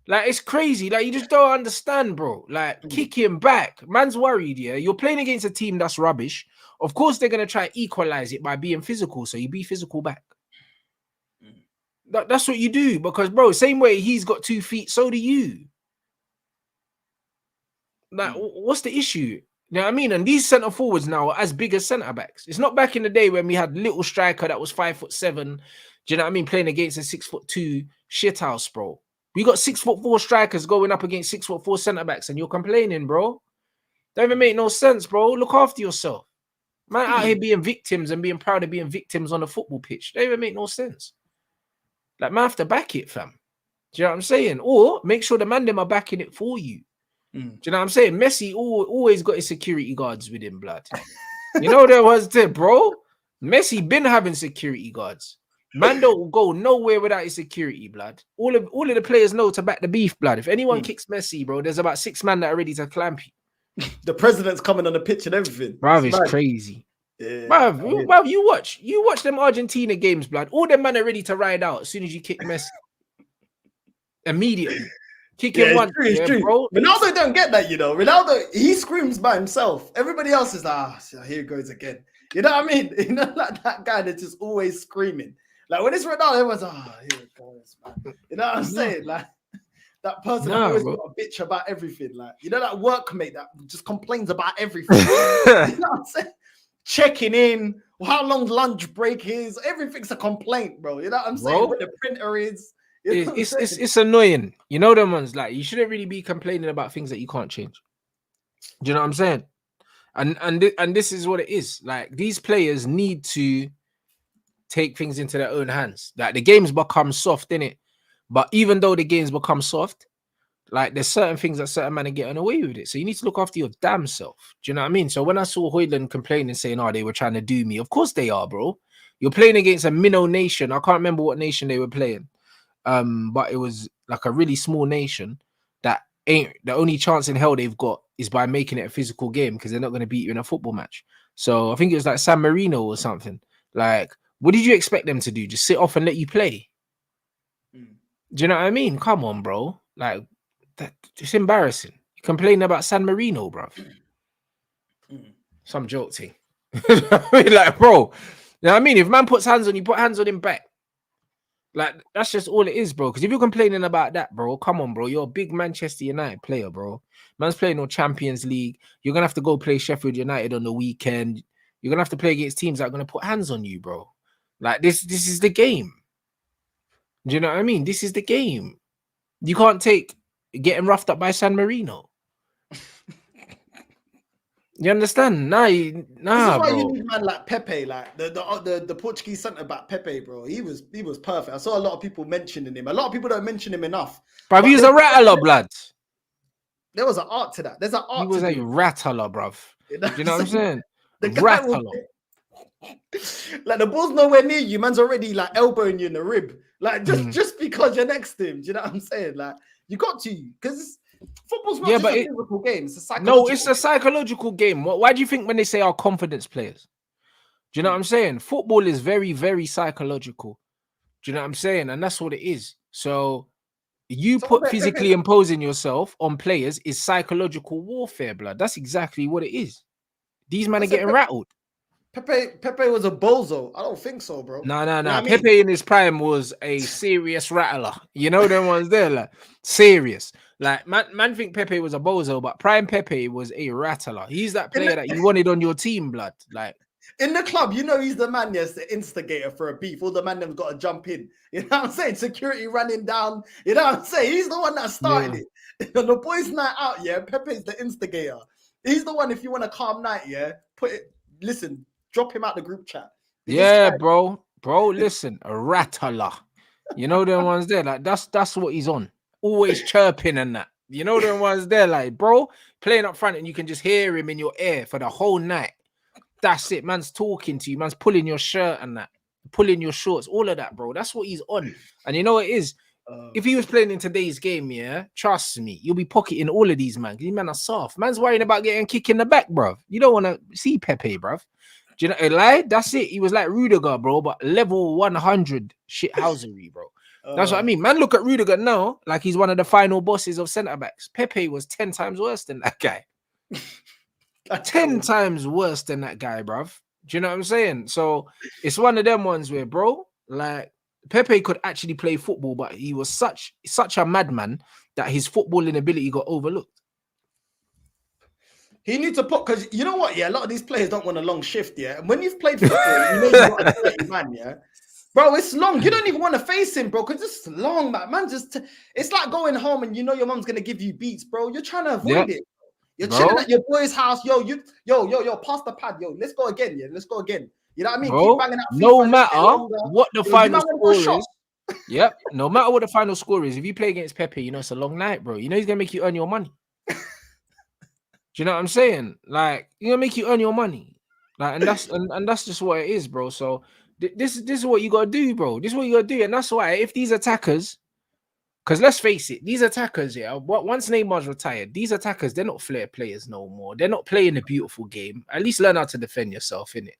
Like, it's crazy. Like, you just don't understand, bro. Like, kick him back. Man's worried, yeah? You're playing against a team that's rubbish. Of course, they're going to try to equalize it by being physical, so you be physical back. That's what you do because, bro, same way he's got 2 feet, so do you. Like, what's the issue? You know what I mean? And these centre forwards now are as big as centre backs. It's not back in the day when we had little striker that was 5'7". Do you know what I mean? Playing against a 6'2" shithouse, bro. We got 6'4" strikers going up against 6'4" centre backs, and you're complaining, bro. That even make no sense, bro. Look after yourself. Man out here being victims and being proud of being victims on the football pitch. They even make no sense. Like, man have to back it, fam. Do you know what I'm saying? Or make sure the man them are backing it for you. Do you know what I'm saying? Messi always got his security guards with him, blood. You know there was there, bro. Messi been having security guards. Man don't go nowhere without his security, blood. All of the players know to back the beef, blood. If anyone kicks Messi, bro, there's about 6 men that are ready to clamp you. The president's coming on the pitch and everything. Bruv, it's crazy. Yeah, bruv, you watch them Argentina games, blood. All them men are ready to ride out as soon as you kick Messi. Immediately. Kick him once, bro. Ronaldo don't get that, you know. Ronaldo, he screams by himself. Everybody else is like, here it goes again. You know what I mean? You know, like that guy that's just always screaming. Like when it's Ronaldo, everyone's here it goes, man. You know what I'm saying? Like that person that always got a bitch about everything. Like, you know, that workmate that just complains about everything. You know what I'm saying? Checking in, how long lunch break is, everything's a complaint, bro. You know what I'm saying? Where the printer is. You know it's annoying. You know them ones, like, you shouldn't really be complaining about things that you can't change. Do you know what I'm saying? And this is what it is. Like, these players need to take things into their own hands. Like, the games become soft, innit? But even though the games become soft, like, there's certain things that certain men are getting away with it. So you need to look after your damn self. Do you know what I mean? So when I saw Højlund complaining, saying, they were trying to do me, of course they are, bro. You're playing against a minnow nation. I can't remember what nation they were playing. But it was like a really small nation that ain't, the only chance in hell they've got is by making it a physical game, because they're not going to beat you in a football match. So I think it was like San Marino or something. Like, what did you expect them to do? Just sit off and let you play? Do you know what I mean? Come on, bro. Like, it's embarrassing. You complaining about San Marino, bro. Some joke thing. Like, bro, you know what I mean? If man puts hands on you, put hands on him back. Like, that's just all it is, bro. Because if you're complaining about that, bro, come on, bro. You're a big Manchester United player, bro. Man's playing on Champions League. You're going to have to go play Sheffield United on the weekend. You're going to have to play against teams that are going to put hands on you, bro. Like, this is the game. Do you know what I mean? This is the game. You can't take getting roughed up by San Marino. You understand? Nah, this is why bro. You need a man like Pepe, like the Portuguese centre back Pepe, bro. He was perfect. I saw a lot of people mentioning him. A lot of people don't mention him enough. But he was a rattler, blood. There was an art to that. There's an art. He was a rattler, bruv. You know what I'm saying? The rattler. Like, the ball's nowhere near you. Man's already like elbowing you in the rib. Like, just because you're next to him. Do you know what I'm saying? Like, you got to, because football's not just a physical game. It's a psychological it's a psychological game. Why do you think when they say our confidence players? Do you know what I'm saying? Football is very, very psychological. Do you know what I'm saying? And that's what it is. So you put physically imposing yourself on players is psychological warfare, blood. That's exactly what it is. These men are getting rattled. Pepe was a bozo. I don't think so, bro. No. Pepe in his prime was a serious rattler. You know them ones there, like serious. Like, man think Pepe was a bozo, but prime Pepe was a rattler. He's that player that you wanted on your team, blood. Like, in the club, you know he's the man, yes, the instigator for a beef. All the man them's got to jump in. You know what I'm saying? Security running down. You know what I'm saying? He's the one that started it. On the boys' night out, Pepe's the instigator. He's the one, if you want a calm night, listen, drop him out the group chat. Bro, listen, a rattler. You know them ones there, like, that's what he's on. Always chirping and that. You know them ones there, like, bro, playing up front and you can just hear him in your ear for the whole night. That's it. Man's talking to you. Man's pulling your shirt and that. Pulling your shorts. All of that, bro. That's what he's on. And you know what it is? If he was playing in today's game, trust me, you'll be pocketing all of these, man. These men are soft. Man's worrying about getting kicked in the back, bro. You don't want to see Pepe, bro. Do you know a lie? That's it. He was like Rudiger, bro, but level 100 shithousery, bro. That's what I mean. Man, look at Rudiger now, like he's one of the final bosses of centre backs. Pepe was 10 times worse than that guy. 10 times worse than that guy, bruv. Do you know what I'm saying? So it's one of them ones where, bro, like, Pepe could actually play football, but he was such a madman that his footballing ability got overlooked. He needs to put, because you know what, a lot of these players don't want a long shift, And when you've played football, you know you want a 30 man, Bro, it's long. You don't even want to face him, bro, because it's long, man. It's like going home and you know your mom's going to give you beats, bro. You're trying to avoid it. You're Bro. chilling at your boy's house. Yo, pass the pad. Yo, let's go again. Yeah, let's go again. You know what I mean? Bro, Keep banging out FIFA no a little bit matter longer. what the Yo, final you might want to score go is. Yep. No matter what the final score is, if you play against Pepe, you know it's a long night, bro. You know he's gonna make you earn your money. Do you know what I'm saying? Like, he's gonna make you earn your money. Like, and that's just what it is, bro. So this is what you gotta do, bro. This is what you gotta do, and that's why if these attackers, because let's face it, these attackers, yeah, once Neymar's retired, these attackers, they're not flair players no more. They're not playing a beautiful game. At least learn how to defend yourself, innit?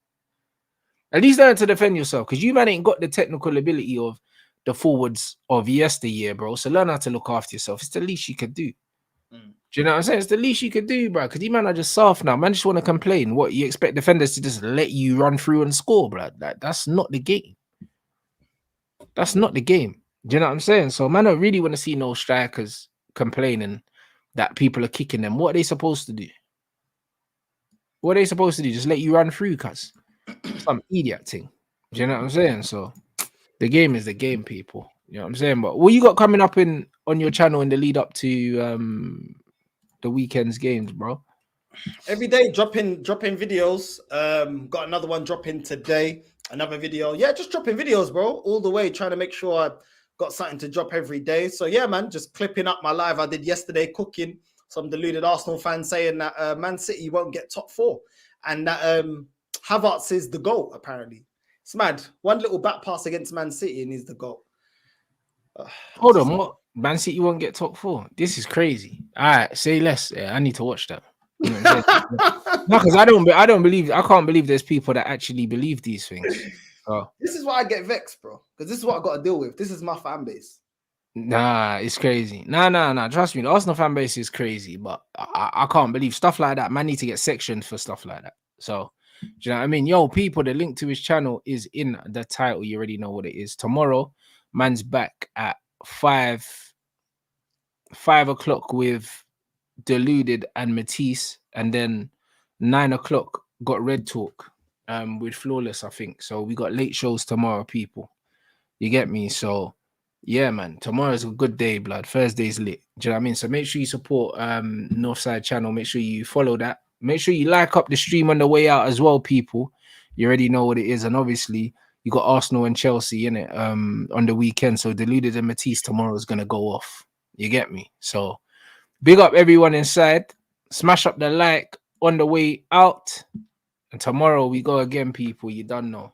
At least learn to defend yourself, because you man ain't got the technical ability of the forwards of yesteryear, bro. So learn how to look after yourself. It's the least you could do. Do you know what I'm saying? It's the least you could do, bro. Because you man are just soft now. Man just want to complain. What, you expect defenders to just let you run through and score, bro? That's not the game. That's not the game. Do you know what I'm saying? So man, I don't really want to see no strikers complaining that people are kicking them. What are they supposed to do? What are they supposed to do? Just let you run through, cuz some idiot thing. Do you know what I'm saying? So the game is the game, people. You know what I'm saying? But what you got coming up on your channel in the lead up to the weekend's games, bro? Every day dropping videos. Got another one dropping today. Another video. Yeah, just dropping videos, bro. All the way, trying to make sure I got something to drop every day. So yeah, man, just clipping up my live I did yesterday, cooking. Some deluded Arsenal fans saying that Man City won't get top 4, and that Havertz is the GOAT. Apparently, it's mad. One little back pass against Man City and he's the GOAT. Hold on, what? Man City won't get top 4. This is crazy. All right, say less. Yeah, I need to watch that. You know what I'm saying? No, because I can't believe there's people that actually believe these things. Oh. This is why I get vexed, bro. Because this is what I got to deal with. This is my fan base. Nah, it's crazy. Nah. Trust me, the Arsenal fan base is crazy, but I can't believe stuff like that. Man need to get sectioned for stuff like that. So, do you know what I mean? Yo, people, the link to his channel is in the title. You already know what it is. Tomorrow, man's back at 5 o'clock with Deluded and Matisse, and then 9 o'clock got Red Talk with Flawless, I think. So we got late shows tomorrow, people. You get me? So yeah, man, tomorrow's a good day, blood. Thursday's lit. Do you know what I mean? So make sure you support Northside channel. Make sure you follow that. Make sure you like up the stream on the way out as well, people. You already know what it is. And obviously you got Arsenal and Chelsea in it on the weekend. So Deluded and Matisse tomorrow is gonna go off. You get me? So big up everyone inside. Smash up the like on the way out. And tomorrow we go again, people. You don't know.